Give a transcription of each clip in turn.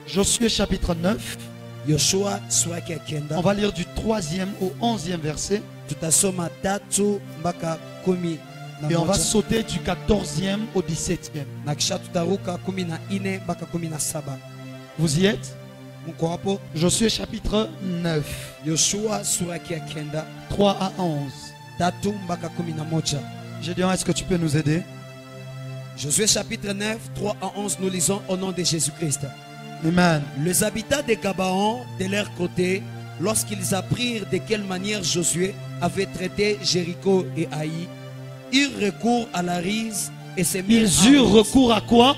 Josué chapitre 9. Yoshua sura ya kenda. On va lire du 3e au 11e verset. Tutasoma tatu mpaka kumi na Et on va moja. sauter du 14e au 17e. Na kisha tutaruka 14 mpaka 17. Vous y êtes? Mko hapo? Josué chapitre 9. Yoshua sura ya kenda 3 à 11. tatu mpaka 11. Gédéon, est-ce que tu peux nous aider? Josué chapitre 9, 3 à 11, nous lisons au nom de Jésus-Christ. Amen. Les habitants de Gabaon, de leur côté, lorsqu'ils apprirent de quelle manière Josué avait traité Jéricho et Haï, eurent recours à la ruse et se mirent Ils eurent recours à quoi?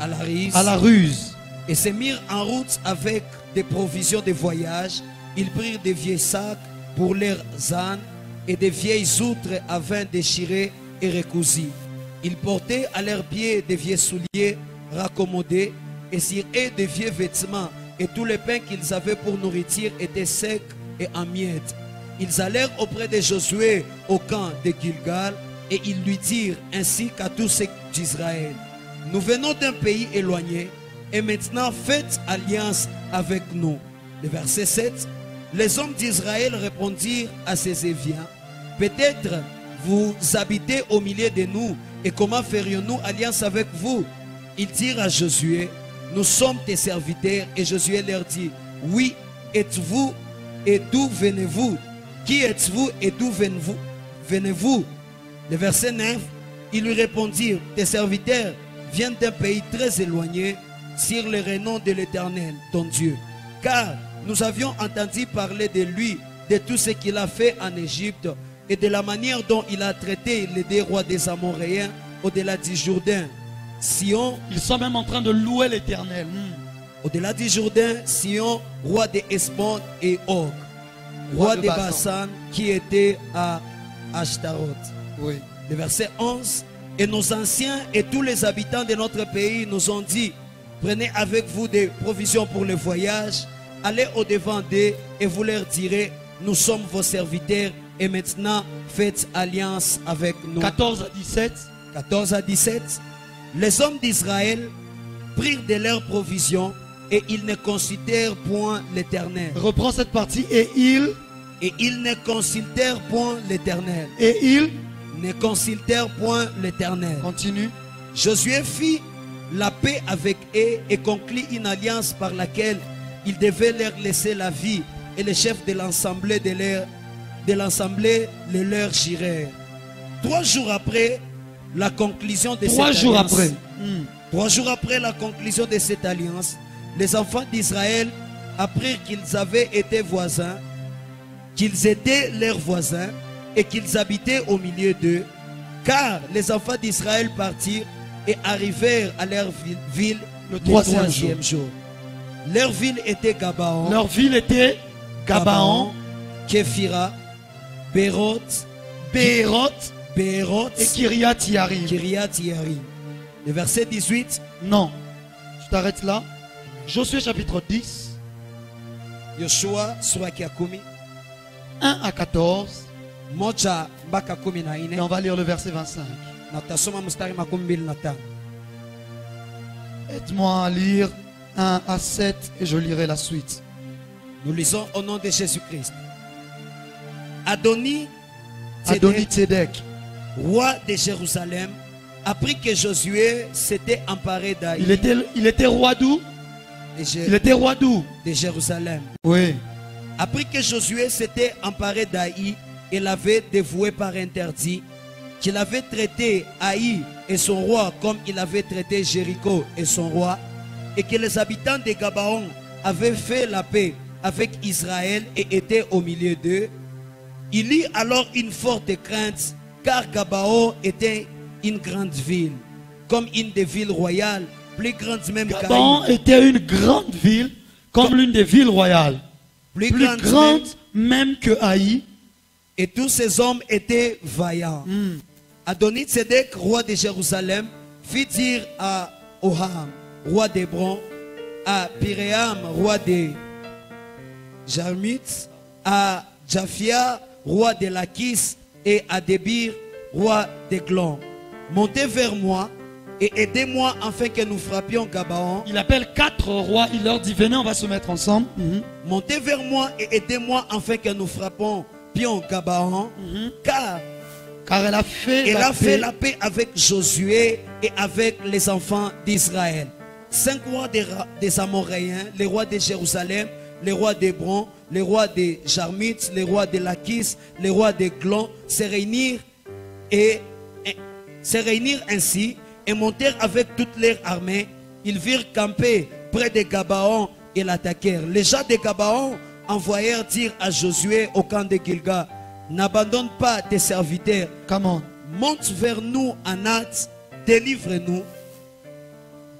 à la ruse À la ruse. et se mirent en route avec des provisions de voyage. Ils prirent des vieux sacs pour leurs ânes et des vieilles outres à vin déchirées et recousues. Ils portaient à leurs pieds des vieux souliers raccommodés et sur eux des vieux vêtements, et tous les pains qu'ils avaient pour nourriture étaient secs et en miettes. Ils allèrent auprès de Josué au camp de Gilgal et ils lui dirent ainsi qu'à tous ceux d'Israël: nous venons d'un pays éloigné et maintenant faites alliance avec nous. Le verset 7. Les hommes d'Israël répondirent à ces Éviens: peut-être vous habitez au milieu de nous, et comment ferions-nous alliance avec vous? Ils dirent à Josué: nous sommes tes serviteurs. Et Josué leur dit: oui, êtes-vous et d'où venez-vous? Qui êtes-vous et d'où venez-vous? Le verset 9. Ils lui répondirent: tes serviteurs viennent d'un pays très éloigné, sur le renom de l'Éternel, ton Dieu. Car nous avions entendu parler de lui, de tout ce qu'il a fait en Égypte, et de la manière dont il a traité les deux rois des Amoréens au-delà du Jourdain. Sion, Ils sont même en train de louer l'Éternel. au-delà du Jourdain, Sion, roi de Hesbon et Og, roi de Basan, qui était à Ashtaroth. Oui. Le verset 11. Et nos anciens et tous les habitants de notre pays nous ont dit: prenez avec vous des provisions pour le voyage, allez au-devant d'eux et vous leur direz: nous sommes vos serviteurs et maintenant faites alliance avec nous. 14 à 17. 14 à 17. Les hommes d'Israël prirent de leurs provisions et ils ne consultèrent point l'Éternel. Reprends cette partie. Et ils ne consultèrent point l'Éternel. Et ils. Ne consultèrent point l'Éternel. Continue. Josué fit la paix avec eux et conclut une alliance par laquelle il devait leur laisser la vie, et les chefs de l'assemblée le leur jurèrent. 3 jours après la conclusion de cette alliance, 3 jours après la conclusion de cette alliance, les enfants d'Israël apprirent qu'ils avaient été voisins, qu'ils étaient leurs voisins et qu'ils habitaient au milieu d'eux, car les enfants d'Israël partirent et arrivèrent à leur ville Le le troisième 3e jour. Leur ville était Gabaon, Leur ville était Gabaon, Képhira, Béroth et Kiriat Yarim. Kiriat Yarim. Le verset 18. Non. Tu t'arrêtes là. Josué chapitre 10. Yoshua sura ya 10 1 à 14. moja mpaka 14. Et on va lire le verset 25. Na tutasoma mstari 25. Aide-moi à lire 1 à 7 et je lirai la suite. Nous lisons au nom de Jésus-Christ. Adoni Adoni-Tzedek, roi de Jérusalem, apprit que Josué s'était emparé d'Aï. il était roi d'où? Il était roi d'où? De Jérusalem. Oui. Apprit que Josué s'était emparé d'Aï et l'avait dévoué par interdit, qu'il avait traité Haï et son roi comme il avait traité Jéricho et son roi, et que les habitants de Gabaon avaient fait la paix avec Israël et étaient au milieu d'eux. Il eut alors une forte crainte, car Gabaon était une grande ville, comme une des villes royales, plus grande même Gabaon qu'Aï. était une grande ville, comme l'une des villes royales. Plus grande même que Haï. Et tous ces hommes étaient vaillants. Adoni-Tzedek, roi de Jérusalem, fit dire à Oham, roi d'Hébron, à Piréam, roi de Jarmut, à Japhia, roi de Lachis, et à Débir, roi d'Eglon, montez vers moi et aidez-moi afin que nous frappions Gabaon. Il appelle 4 rois, il leur dit venez, on va se mettre ensemble. Montez vers moi et aidez-moi afin que nous frappions Gabaon, car elle a fait la paix avec Josué et avec les enfants d'Israël. 5 rois des Amoréens, les rois de Jérusalem, les rois d'Hébron, les rois de Jarmut, les rois de Lachis, les rois d'Eglon se réunirent ainsi et montèrent avec toute leur armée. Ils virent camper près de Gabaon et l'attaquèrent. Les gens de Gabaon envoyèrent dire à Josué au camp de Gilgal, n'abandonne pas tes serviteurs. Comment? Monte vers nous en hâte, délivre-nous,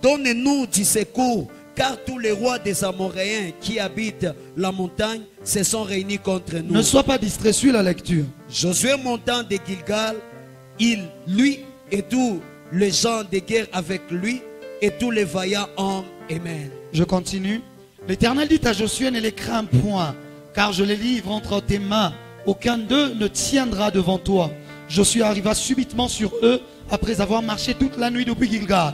donne-nous du secours, car tous les rois des Amoréens qui habitent la montagne se sont réunis contre nous. Ne sois pas distrait, suis la lecture. Josué montant de Gilgal, lui et tous les gens de guerre avec lui et tous les vaillants hommes. Amen. Je continue. L'Éternel dit à Josué, ne les crains point, car je les livre entre tes mains. Aucun d'eux ne tiendra devant toi. Josué arriva subitement sur eux après avoir marché toute la nuit depuis Gilgal.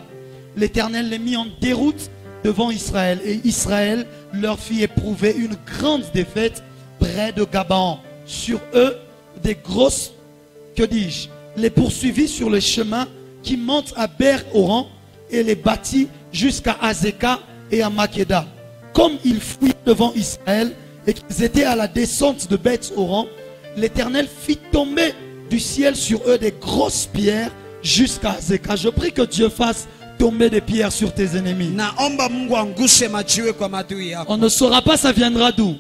L'Éternel les mit en déroute devant Israël, et Israël leur fit éprouver une grande défaite près de Gabaon. Sur eux, des grosses, que dis-je, les poursuivit sur le chemin qui monte à Ber-Oran et les battit jusqu'à Azeka et à Makeda. Comme ils fuyaient devant Israël et qu'ils étaient à la descente de Beth-Oran, l'Éternel fit tomber du ciel sur eux des grosses pierres jusqu'à Azeka. Je prie que Dieu fasse tomber des pierres sur tes ennemis. On ne saura pas ça viendra d'où.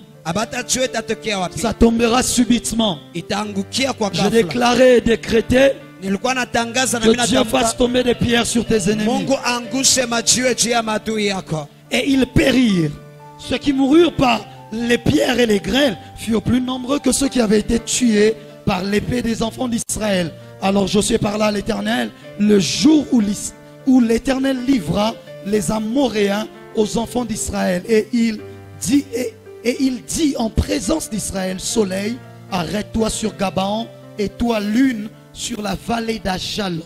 Ça tombera subitement. Je déclarais et décrétais que Dieu fasse tomber des pierres sur tes ennemis. Et ils périrent. Ceux qui moururent par les pierres et les grêles furent plus nombreux que ceux qui avaient été tués par l'épée des enfants d'Israël. Alors Josué parla à l'Éternel le jour où l'Éternel livra les Amoréens aux enfants d'Israël. Et il dit en présence d'Israël, soleil, arrête-toi sur Gabaon, et toi lune sur la vallée d'Ajalon.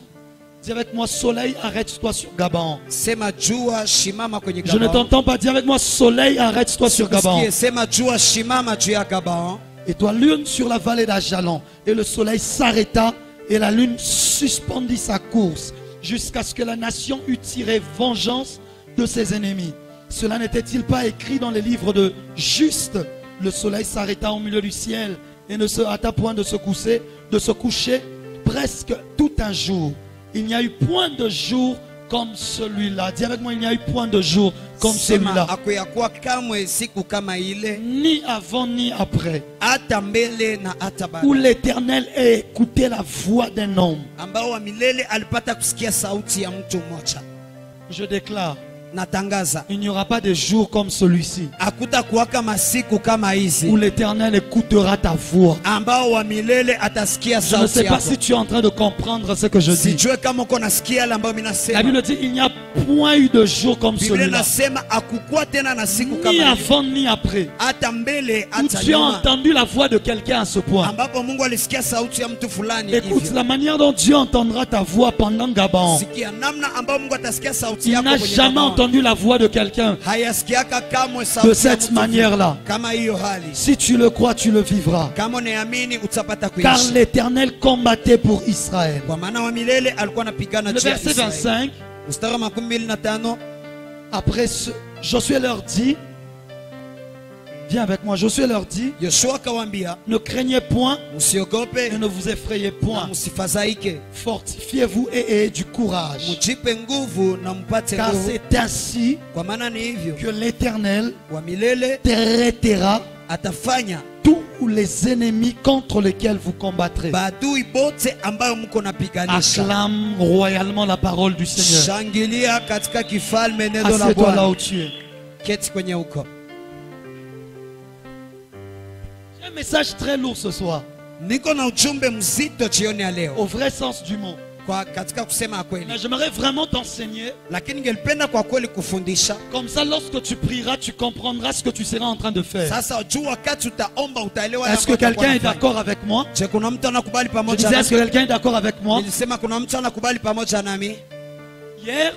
Dis avec moi, soleil, arrête-toi sur Gabaon. Je ne t'entends pas. Dis avec moi, soleil, arrête-toi sur Gabaon. Et toi lune sur la vallée d'Ajalon. Et le soleil s'arrêta et la lune suspendit sa course jusqu'à ce que la nation eût tiré vengeance de ses ennemis. Cela n'était-il pas écrit dans les livres de Juste? Le soleil s'arrêta au milieu du ciel et ne se hâta point de se coucher presque tout un jour. Il n'y a eu point de jour comme celui-là. Dis avec moi, il n'y a eu point de jour comme celui-là. Ni avant ni après. Où l'Éternel a écouté la voix d'un homme. Je déclare, il n'y aura pas de jour comme celui-ci où l'Éternel écoutera ta voix. Je ne sais pas si tu es en train de comprendre ce que je dis. La Bible dit il n'y a point eu de jour comme celui-là, ni avant ni après, où tu as entendu la voix de quelqu'un à ce point. Écoute, la manière dont Dieu entendra ta voix pendant Gabaon. Il n'a jamais entendu la voix de quelqu'un de cette manière-là. Si tu le crois, tu le vivras. Car l'Éternel combattait pour Israël. Le verset 25. Après Josué leur dit, viens avec moi, Josué leur dit, ne craignez point et ne vous effrayez point. Fortifiez-vous et ayez du courage. Car c'est ainsi que l'Éternel traitera tous les ennemis contre lesquels vous combattrez. Acclame royalement la parole du Seigneur. Assieds-toi là où tu es. Un message très lourd ce soir. Au vrai sens du mot. kwa katika kusema kweli, Mais j'aimerais vraiment t'enseigner. lakini ningelipenda kwa kweli kufundisha. Comme ça, lorsque tu prieras, tu comprendras ce que tu seras en train de faire. Sasa juu wakati utaomba utaelewa. Est-ce que quelqu'un est d'accord avec moi? Je kuna mtu anakubali Je pamoja disais, est-ce que quelqu'un est d'accord avec moi? Nilisema kuna mtu anakubali pamoja nami. Hier,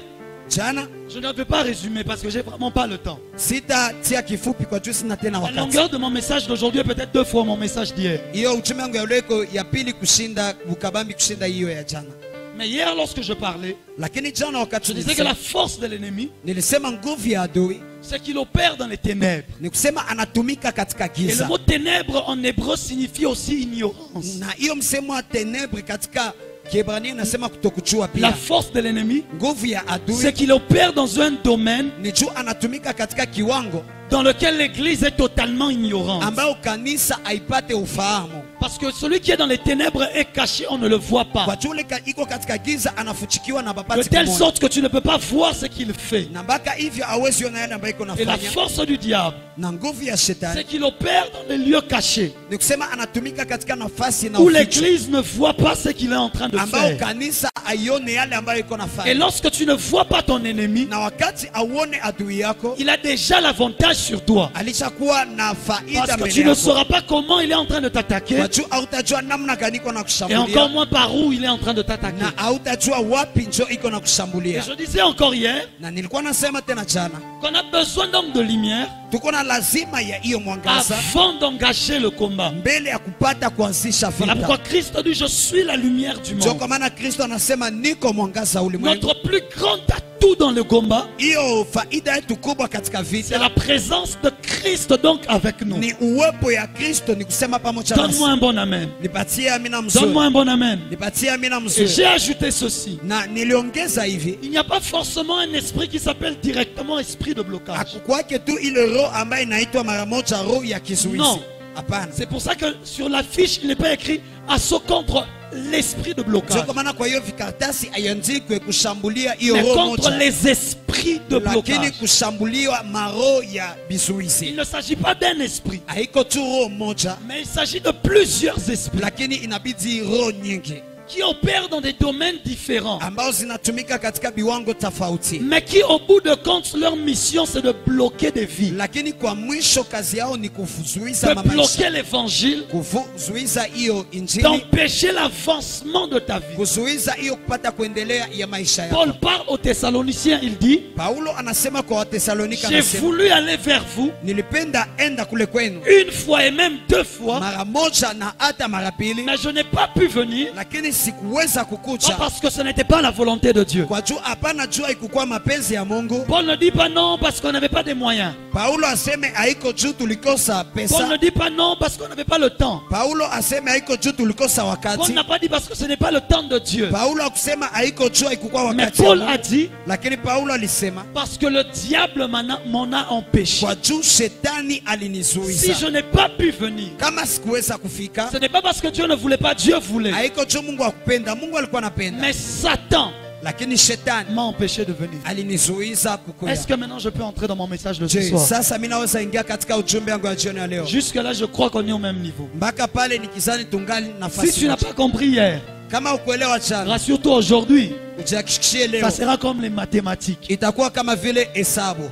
Jana je ne vais pas résumer parce que j'ai vraiment pas le temps. sitatia kifupi kwa juu sina tena La wakati. longueur de mon message d'aujourd'hui est peut-être 2 fois mon message d'hier. Hiyo uchumi wangu ya leo ya pili kushinda ukabambi kushinda hiyo ya jana. Mais hier, lorsque je parlais, Lakini jana je wakati disais que la force de l'ennemi, nilisema nguvu ya adui c'est qu'il opère dans les ténèbres. ni kusema anatumika katika Et le giza. mot ténèbres en hébreu signifie aussi ignorance. Na hiyo msemo wa tenebre katika Kiebrania nasema kutokuchua La pia. force de l'ennemi, Nguvu ya c'est adui qu'il opère dans un domaine ni juu anatumika katika kiwango dans lequel l'église est totalement ignorante. ambao kanisa haipate ufahamu. Parce que celui qui est dans les ténèbres est caché, on ne le voit Kwa pas. juu iko katika giza anafuchikiwa na De babati telle kimoja. sorte que tu ne peux pas voir ce qu'il fait. Na mpaka hivyo hawezi ona yale ambayo iko Et la nafanya. force du diable, Na nguvu ya c'est shetani qu'il opère dans les lieux cachés, ni kusema anatumika katika nafasi na où uficho l'église ne voit pas ce qu'il est en train de ambao faire. kanisa aione yale ambayo iko Et nafanya. lorsque tu ne vois pas ton ennemi, Na wakati auone adui yako il a déjà l'avantage sur toi. alishakuwa na faida Parce que mbele tu ne yako. sauras pas comment il est en train de t'attaquer. Kwa juu hautajua namna gani iko na Et encore kushambulia moins par où il est en train de t'attaquer. na hautajua wapi njo iko na Et kushambulia. je disais encore hier Na nilikuwa nasema tena jana, qu'on a besoin d'hommes de lumière tuko na lazima ya hiyo mwangaza avant d'engager le combat. mbele ya kupata kuanzisha Voilà pourquoi vita. Christ dit, je suis la lumière du Ndio monde. kwa maana Kristo anasema niko mwangaza ulimwengu. Notre plus grand atout dans le combat, Hiyo faida yetu kubwa katika c'est vita la présence de Christ donc avec nous. ni uwepo ya Kristo, ni kusema pamoja nasi. Donne-moi un bon amen. Nipatie amina Donne-moi mzuri, un bon amen. nipatie amina Et mzuri. j'ai ajouté ceci. Na niliongeza hivi, Il n'y a pas forcément un esprit qui s'appelle directement esprit de blocage. hakukwake tu ile roho ambayo inaitwa mara moja roho ya kizuizi. Non. Hapana. C'est pour ça que sur l'affiche, il n'est pas écrit assaut contre l'esprit de blocage, Ndio kwa maana kwa hiyo vikaratasi haiandikwe kushambulia hiyo mais roho contre moja, les esprits de lakini blocage. kushambuliwa maroho ya Il bizuizi. ne s'agit pas d'un esprit, Haiko tu roho moja, mais il s'agit de plusieurs esprits lakini inabidi roho nyingi qui opèrent dans des domaines différents, ambao zinatumika katika viwango tofauti, mais qui au bout de compte, leur mission c'est de bloquer des vies, lakini kwa mwisho kazi yao ni kuzuiza de maisha, bloquer l'évangile, kuzuiza hiyo injili, d'empêcher l'avancement de ta vie. kuzuiza hiyo kupata kuendelea ya maisha yako. Paul parle aux Thessaloniciens, il dit, Paulo anasema kwa Watesalonika, j'ai anasema voulu aller vers vous nilipenda enda kule kwenu une fois et même 2 fois, mara moja na hata mara pili, mais je n'ai pas pu venir, lakini sikuweza pas kukuja parce que ce n'était pas la volonté de Dieu. kwa juu hapana jua ikukuwa mapenzi ya Mungu. Paul ne dit pas non parce qu'on n'avait pas des moyens. Paulo aseme haiko juu tulikosa Paul pesa. ne dit pas non parce qu'on n'avait pas le temps. Paulo aseme haiko juu tulikosa Paul wakati. n'a pas dit parce que ce n'est pas le temps de Dieu. Paulo akusema haiko juu haikukuwa Mais wakati ya Paul Mungu. a dit Lakini Paulo alisema parce que le diable m'en a empêché. kwa juu shetani Si alinizuiza, je n'ai pas pu venir, kama sikuweza kufika, ce n'est pas parce que Dieu ne voulait pas, Dieu voulait. haiko juu Mungu akupenda, Mungu alikuwa anapenda, Mais Satan lakini shetani m'a empêché de venir. alinizuiza kukuya. Est-ce que maintenant je peux entrer dans mon message de ce Je, soir? sasa mimi naweza ingia katika ujumbe wangu wa jioni ya leo. Jusque-là, je crois qu'on est au même niveau. Mpaka pale nikizani tungali Si nafasi tu n'as moja. pas compris hier, Kama ukuelewa jana, rassure-toi aujourd'hui, ujihakikishie leo ça sera comme les mathématiques. itakuwa kama vile hesabu.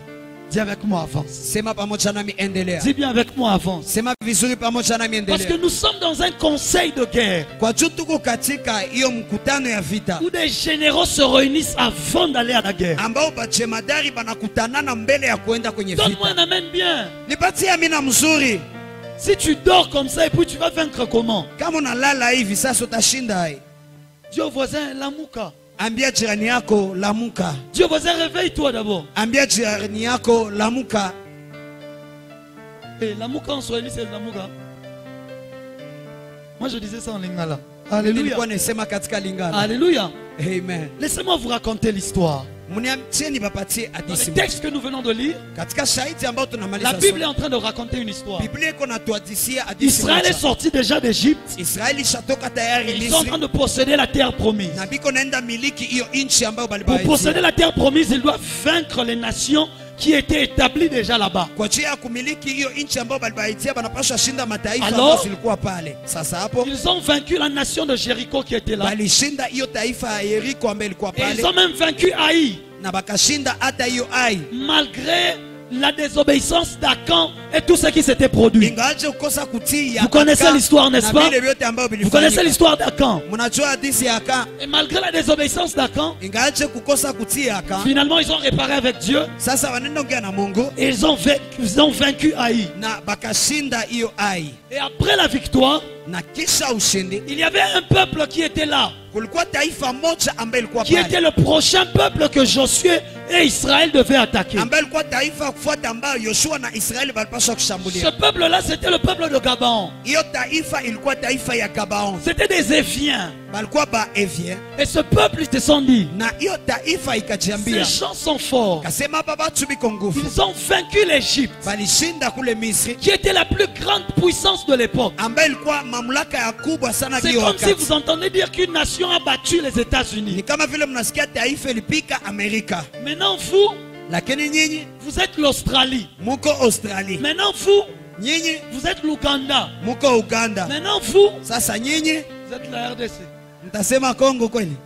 Dis avec moi, avance. Sema pamoja nami, endelea. Dis bien avec moi, avance. Sema vizuri pamoja nami, Parce que endelea. nous sommes dans un conseil de guerre Kwa juu tuko katika hiyo mkutano ya vita où des généraux se réunissent avant d'aller à la guerre. ambao bajemadari banakutanana mbele ya kuenda kwenye Donne-moi un vita. amen bien. Nipatie amina mzuri. Si tu dors comme ça et puis tu vas vaincre comment? Kama unalala hivi sasa utashinda hai. Dis au voisin, Lamouka. Ambia jirani yako lamuka. Dis au voisin, réveille-toi d'abord. Ambia jirani yako lamuka. Et Lamouka en Swahili, c'est Lamouka. Moi, je disais ça en lingala. Alléluia. Nilikuwa nasema katika Lingala. Alléluia. Amen. Laissez-moi vous raconter l'histoire. Mniamtieni bapatie Dans hadithi le moja. texte que nous venons de lire, Katika shahidi ambao la tunamaliza Bible est somo, en train de raconter une histoire. Biblia iko natuhadithia hadithi Israël est moja. sorti déjà d'Égypte. Israeli shatoka tayari Ils sont en Misri train de posséder la terre promise. na biko naenda miliki hiyo nchi ambayo Pour balibaitia. posséder la terre promise, ils doivent vaincre les nations qui était établi déjà là-bas. Kwa ajili ya kumiliki hiyo nchi ambayo balibaitia banapaswa shinda mataifa Alors, ambayo zilikuwa pale. Sasa hapo Ils ont vaincu la nation de Jéricho qui était là. balishinda hiyo taifa ya Yeriko ambayo ilikuwa Et ils pale, ont même vaincu Haï, na bakashinda hata hiyo Ai. malgré la désobéissance d'Akan et tout ce qui s'était produit. Ingawaje kukosa kutii ya Vous connaissez Akan l'histoire, n'est-ce na pas? vile vyote ambavyo Vous connaissez vilifanyika. l'histoire d'Akan. Mnajua hadithi ya Akan. Et malgré la désobéissance d'Akan, Ingawaje kukosa kutii ya Akan, finalement ils ont réparé avec Dieu sasa wanaenda ongea na Mungu et ils ont vaincu Haï. na bakashinda hiyo Ai. Et après la victoire, Na kisha ushindi il y avait un peuple qui était là, kulikuwa taifa moja ambaye ilikuwa qui pale, était le prochain peuple que Josué et Israël devaient attaquer. ambaye ilikuwa taifa kufuata ambayo Yoshua na Israeli balipaswa Ce kushambulia. peuple-là, c'était le peuple de Gabaon. Hiyo taifa ilikuwa taifa ya Gabaon, C'était des Éphiens. balikuwa ba Evien, Et ce peuple, ils se sont dit, na hiyo taifa ces ikajiambia, gens sont forts. kasema hapa batu biko nguvu, Ils ont vaincu l'Égypte, balishinda kule Misri qui était la plus grande puissance de l'époque. ambaye ilikuwa mamlaka ya kubwa sana C'est hiyo comme si wakati. vous entendez dire qu'une nation a battu les Ni États-Unis. kama vile mnasikia taifa ilipika Amerika, Maintenant, vous, lakini nyinyi vous êtes l'Australie. muko Australia, Maintenant, vous, nyinyi vous êtes l'Ouganda. muko Uganda. Maintenant, vous, Sasa nyinyi vous êtes la RDC. mtasema Kongo kweli?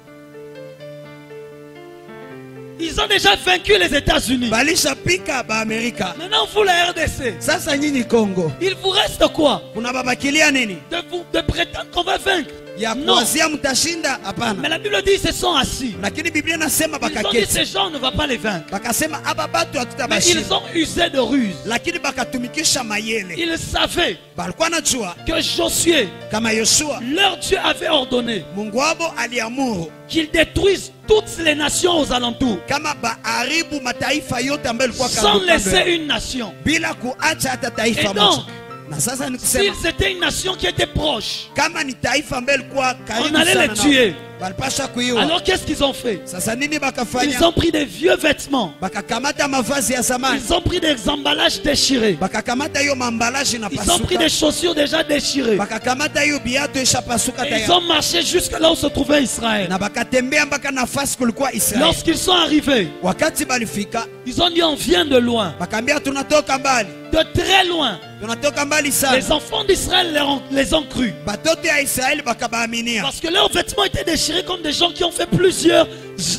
Ils ont déjà vaincu les États-Unis. Balishapika ba Amerika. Maintenant, vous, la RDC. Sasa nyinyi Kongo Il vous reste quoi? kuna babakilia nini? De prétendre qu'on va vaincre? Ya Non. kuwazia mtashinda? Mais Hapana. la Bible dit ils se sont assis. Lakini Biblia nasema Ils ont dit bakaketi, ces gens ne vont pas les vaincre. bakasema aba batu Mais hatutabashinda, ils ont usé de ruse. lakini bakatumikisha mayele. Ils savaient Balikuwa najua que Josué, kama Yoshua leur Dieu, avait ordonné Mungu wabo aliamuru qu'ils détruisent toutes les nations aux alentours, kama baharibu mataifa yote ambayo ilikuwa sans kando kando laisser yao, une nation. bila kuacha hata taifa Et donc, moja. Na sasa ni kusema S'ils étaient une nation qui était proche, kama ni taifa ambayo ilikuwa karibu on allait sana les nao, tuer. balipasha kuiua. Alors qu'est-ce qu'ils ont fait? Sasa nini Ils bakafanya? ont pris des vieux vêtements. Bakakamata mavazi ya zamani, Ils ont pris des emballages déchirés. bakakamata hiyo mambalaji na Ils ont pris pasuka, des chaussures déjà déchirées. bakakamata hiyo biatu ishapasuka Et ils tayari, ont marché jusque là où se trouvait Israël. na bakatembea mpaka nafasi kulikuwa Israeli. Lorsqu'ils sont arrivés, Wakati balifika, ils ont dit on vient de loin, bakaambia tunatoka mbali, de très loin. tunatoka mbali sana. Les enfants d'Israël les ont cru. Batoto ya Israeli bakabaaminia, Parce que leurs vêtements étaient déchirés comme des gens qui ont fait plusieurs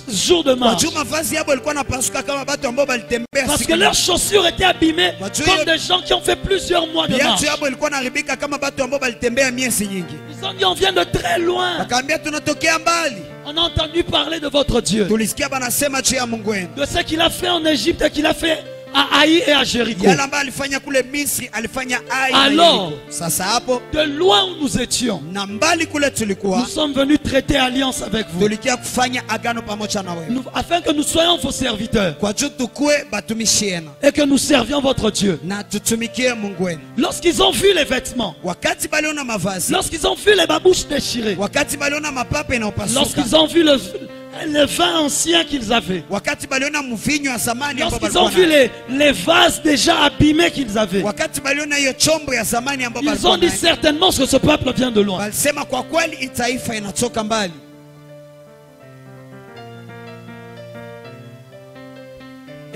jours de marche. wajua mavazi yabo ilikuwa napasuka kama batu ambao balitembea Parce siku que nyingi. leurs chaussures étaient abîmées Wajua comme hiyo- des gens qui ont fait plusieurs mois de marche. Biatu yabo ilikuwa naribika kama batu ambao balitembea miezi nyingi. Ils ont dit on vient de très loin. Bakaambia tunatokea mbali, On a entendu parler de votre Dieu, tulisikia banasema juu ya Mungu wenu, de ce qu'il a fait en Égypte et qu'il a fait à Haï et à Jéricho. yale ambayo alifanya kule Misri alifanya Ai na Alors, Yeriko. Sasa hapo de loin où nous étions, na mbali kule tulikuwa, nous sommes venus traiter alliance avec vous, tulikia kufanya agano pamoja na wewe, afin que nous soyons vos serviteurs kwa juu tukue batumishi yenu et que nous servions votre Dieu. na tutumikie Mungu wenu. Lorsqu'ils ont vu les vêtements, Wakati baliona mavazi, lorsqu'ils ont vu les babouches déchirées, wakati baliona mapapa inayopasuka, lorsqu'ils ont vu le vin ancien qu'ils avaient, wakati baliona mvinyo ya zamani ambao lorsqu'ils ont balikuwa vu nayo, les vases déjà abîmés qu'ils avaient, wakati baliona hiyo chombo ya zamani ambao ils balikuwa ont dit nayo, certainement que ce peuple vient de loin. balisema kwa kweli hii taifa inatoka mbali.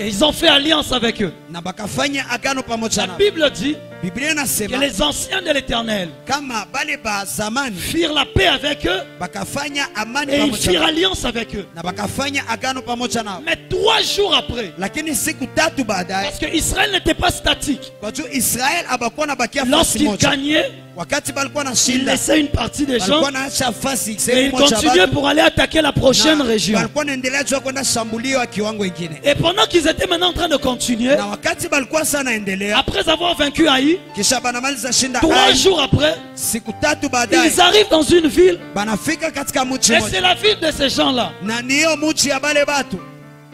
Et ils ont fait alliance avec eux. Na bakafanya agano pamoja La nao. Bible dit Biblia que inasema les anciens de l'Éternel kama bale ba zamani firent la paix avec eux bakafanya amani et ils pamoja firent nao, alliance avec eux. na bakafanya agano pamoja nao, Mais 3 jours après, lakini siku tatu baadaye, parce que Israël n'était pas statique, kwa juu Israel abakuwa na bakia fasi lorsqu'ils moja, gagnaient, wakati balikuwa na ils shinda laissaient une partie des gens balikuwa naacha fasi et ils sehemu moja continuaient batu, pour aller attaquer la prochaine na région. balikuwa naendelea juu ya kwenda shambulio ya kiwango ingine, Et pendant qu'ils étaient maintenant en train de continuer, na wakati balikuwa sana endelea, après avoir vaincu Haï, kisha banamaliza shinda 3 Ai, jours après, siku tatu baadaye ils arrivent dans une ville banafika katika mji et moja, c'est la ville de ces gens-là. na niyo mji ya bale batu,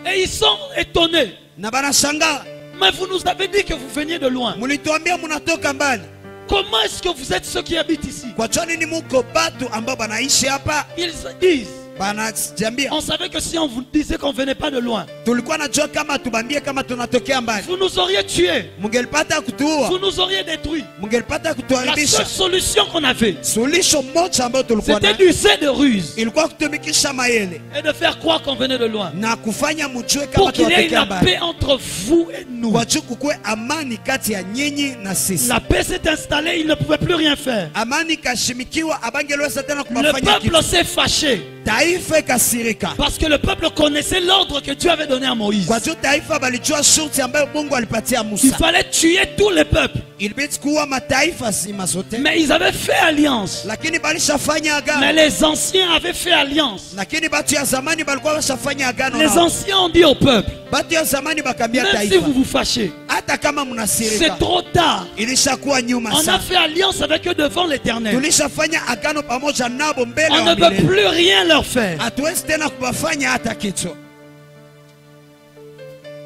Et ils sont étonnés. na banashangaa, Mais vous nous avez dit que vous veniez de loin. mulituambia munatoka mbali, Comment est-ce que vous êtes ceux qui habitent ici? kwa choni ni muko batu ambao banaishi hapa? Ils disent, banajambia On savait que si on vous disait qu'on venait pas de loin, tulikuwa najua kama tubambie kama tunatokea mbali vous nous auriez tués, mungelipata kutuua vous nous auriez détruits. mungelipata La kutuharibisha. seule solution qu'on avait, Suluhisho moja ambayo tulikuwa c'était nayo d'user de ruse ilikuwa kutumikisha mayele et de faire croire qu'on venait de loin. na kufanya mjue Pour kama qu'il y ait tunatokea la mbali, paix entre vous et nous. kwa juu kukuwe amani kati ya nyinyi na sisi. La paix s'est installée, il ne pouvait plus rien faire. Amani ikashimikiwa, abangeliweza tena Le kubafanya kitu. peuple s'est fâché Taifa ikasirika parce que le peuple connaissait l'ordre que Dieu avait donné à Moïse. kwa juu taifa balijua shurti ambayo Mungu alipatia Il Musa. fallait tuer tous les peuples. Ilibidi kuua mataifa zima zote, Mais ils avaient fait alliance. lakini balishafanya Mais agano. les anciens avaient fait alliance. Lakini batu ya zamani balikuwa bashafanya agano Les nao. anciens ont dit au peuple, Batu ya zamani bakambia même si taifa, vous vous fâchez, hata kama c'est mnasirika trop tard. ilishakuwa nyuma On a sana. fait alliance avec eux devant l'Éternel. Tulishafanya agano pamoja nabo mbele On ya ne peut milele. plus rien leur faire. Hatuwezi tena kubafanya hata kitu.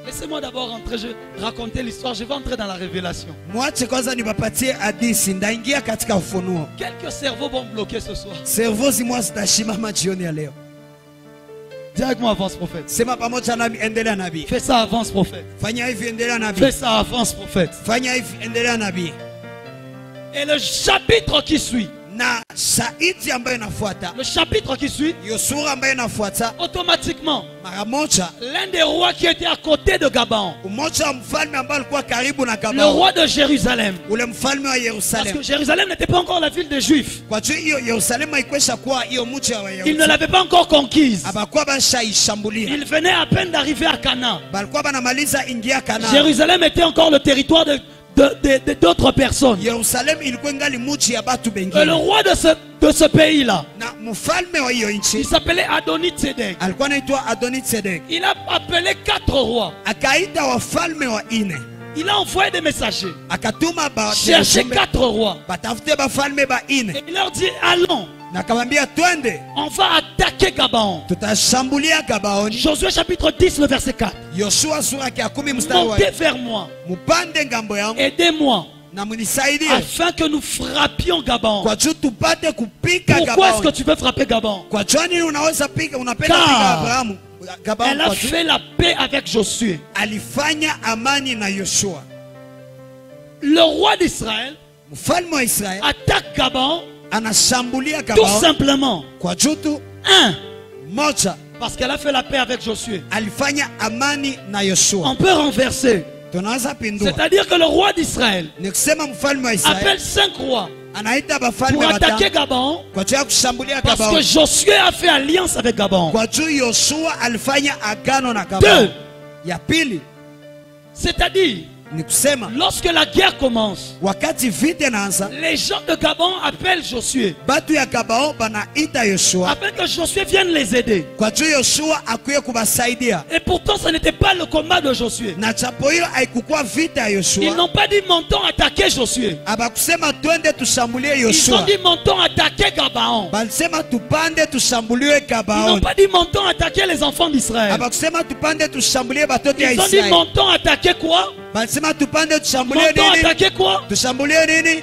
Laissez-moi d'abord rentrer, je raconter l'histoire. Je vais entrer dans la révélation. Mwache kwanza nibapatie hadithi, ndaingia katika ufunuo. Quelques cerveaux vont bloquer ce soir. Servo zimwa zitashimama jioni ya leo. Dis avec moi, avance prophète. Sema pamoja nami, endelea nabii. Fais ça, avance prophète. Fanya hivi, endelea nabii. Fais ça, avance prophète. Fanya hivi, endelea nabii. Et le chapitre qui suit, Na shahidi ambayo inafuata, le chapitre qui suit, hiyo sura ambayo inafuata, automatiquement, mara moja l'un des rois qui était à côté de Gabaon, umoja wa mfalme ambaye alikuwa karibu na le Gabaon, roi de Jérusalem, ule mfalme wa parce Yerusalemu. que Jérusalem n'était pas encore la ville des Juifs. Kwa juu hiyo Yerusalemu haikuwesha kuwa hiyo mji wa Ils ne Yerusalemu, l'avaient pas encore conquise. abakuwa bashaishambulia, Ils venaient à peine d'arriver à Canaan. balikuwa banamaliza ingia Kanani. Jérusalem était encore le territoire d'autres personnes. Yerusalemu ilikuwa ingali mji ya batu Et le bengine, roi de ce pays-là, na mfalme wa hiyo il nchi s'appelait Adoni-Tzedek. alikuwa anaitwa Adoni-Tzedek. Il a appelé 4 rois. Akaita wafalme wa ine, Il a envoyé des messagers akatuma chercher 4 rois. batafute bafalme ba ine, Et il leur dit, allons, na akamwambia twende on va attaquer Gabaon. tutashambulia Gabaoni. Josué chapitre 10, le verset 4. Yoshua sura yake ya 10 mstari wa Montez vers moi, mupande ngambo yangu aidez-moi, na munisaidie afin que nous frappions Gabaon. kwa juu tupate kupika Pourquoi est-ce que Gabaoni. tu veux frapper Gabaon? Kwa juu nini unaweza pika, unapenda Car pika Abrahamu Gabaoni? Elle a Kwa juu fait la paix avec Josué. alifanya amani na Yoshua. Le roi d'Israël Mfalme wa Israeli attaque Gabaon anashambulia tout Gabaoni simplement. kwa juu tu moja, Parce qu'elle a fait la paix avec Josué. alifanya amani na Yoshua. On peut renverser. Tunaweza pindua, C'est-à-dire que le roi d'Israël ni kusema mfalme wa Israeli appelle 5 rois anaita pour bafalme attaquer watano Gabaon. kwa juu ya kushambulia Parce que Gabaoni. Josué a fait alliance avec Gabaon. Kwa juu Yoshua alifanya agano na Gabaoni. Ya pili C'est-à-dire, ni kusema lorsque la guerre commence, wakati vita inaanza, les gens de Gabon appellent Josué batu ya Gabaoni banaita Yoshua afin que Josué vienne les aider. kwa juu Yoshua akuye kubasaidia. Et pourtant, ce n'était pas le combat de Josué. Na chapo hiyo haikukuwa vita ya Ils Yoshua. n'ont pas dit montons attaquer Josué. Abakusema twende tushambulie Ils ont Yoshua, dit montons attaquer Gabaon. balisema tupande tushambulie Ils n'ont Gabaoni. pas dit montons attaquer les enfants d'Israël. Abakusema tupande tushambulie batoto ya Ils ont dit Israeli, montons attaquer quoi? balisema tupande tushambulie Montons nini? attaquer quoi? Tushambulie nini?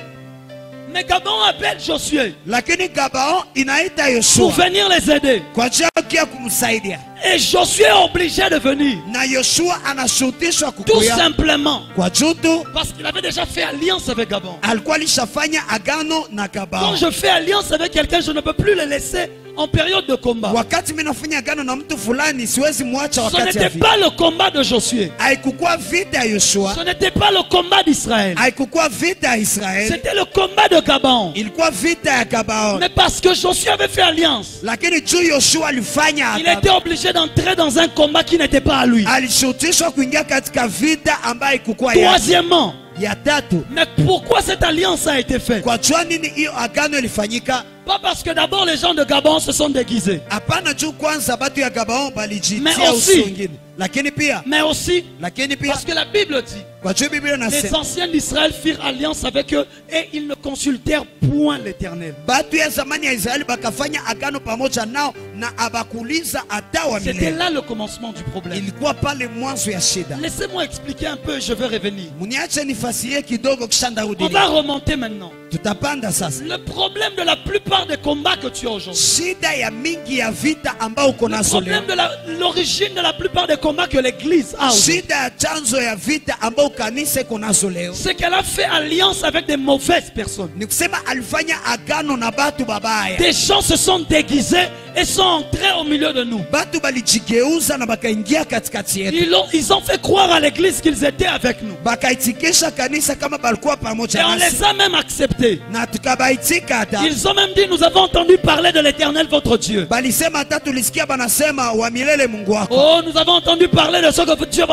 Mais Gabon appelle Josué Lakini Gabaoni inaita pour Yoshua venir les aider. kwa ajili ya kumsaidia, Et Josué est obligé de venir. na Yoshua anashurutishwa Tout kukuya simplement kwa juu tu parce qu'il avait déjà fait alliance avec Gabon. alikuwa alishafanya agano na Quand Gabaoni. je fais alliance avec quelqu'un, je ne peux plus le laisser en période de combat. Wakati mimi nafanya agano na mtu fulani, siwezi mwacha Ce wakati ya n'était vita. pas le combat de Josué. Haikukuwa vita ya Yoshua, Ce n'était pas le combat d'Israël. haikukuwa vita ya Israeli, C'était le combat de Gabon. ilikuwa vita ya Gabaoni. Mais parce que Josué avait fait alliance, Lakini juu Yoshua alifanya il agano, était obligé d'entrer dans un combat qui n'était pas à lui. alishurutishwa kuingia katika vita ambayo haikukuwa yake. Troisièmement, Ya tatu, mais pourquoi cette alliance a été faite? kwa jua nini hiyo agano ilifanyika? Pas parce que d'abord les gens de Gabon se sont déguisés, Hapana, juu kwanza batu ya Gabaoni Mais balijitia aussi- uso wengine, lakini pia mais aussi lakini pia parce que la Bible dit Kwa juu Biblia Les inasema anciens d'Israël firent alliance avec eux et ils ne consultèrent point l'Éternel. batu ya zamani ya Israeli bakafanya agano pamoja nao na abakuliza hata wa C'était milele. là le commencement du problème. Ilikuwa pale mwanzo ya shida. Laissez-moi expliquer un peu, je vais revenir. Muniache nifasirie kidogo kisha On ndarudi. va remonter maintenant. Tutapanda sasa. Le problème de la plupart des combats que tu as aujourd'hui, Shida ya mingi ya vita ambao uko le nazo leo. problème de l'origine de la plupart des combats que l'Église a aujourd'hui, Shida ya chanzo ya vita ambao kanisa iko nazo leo. c'est qu'elle a fait alliance avec des mauvaises personnes. Ni kusema alifanya agano na batu babaya. Des gens se sont déguisés et sont entrés au milieu de nous. Batu balijigeuza na bakaingia katikati yetu. Ils ont fait croire à l'Église qu'ils étaient avec nous. Bakaitikisha kanisa kama balikuwa Et pamoja on nasi. les a même acceptés. Na tukabaitika hata. Ils ont même dit, nous avons entendu parler de l'Éternel votre Dieu. Balisema hata tulisikia banasema wa milele Mungu wako. Oh, nous avons entendu parler de ce que Dieu,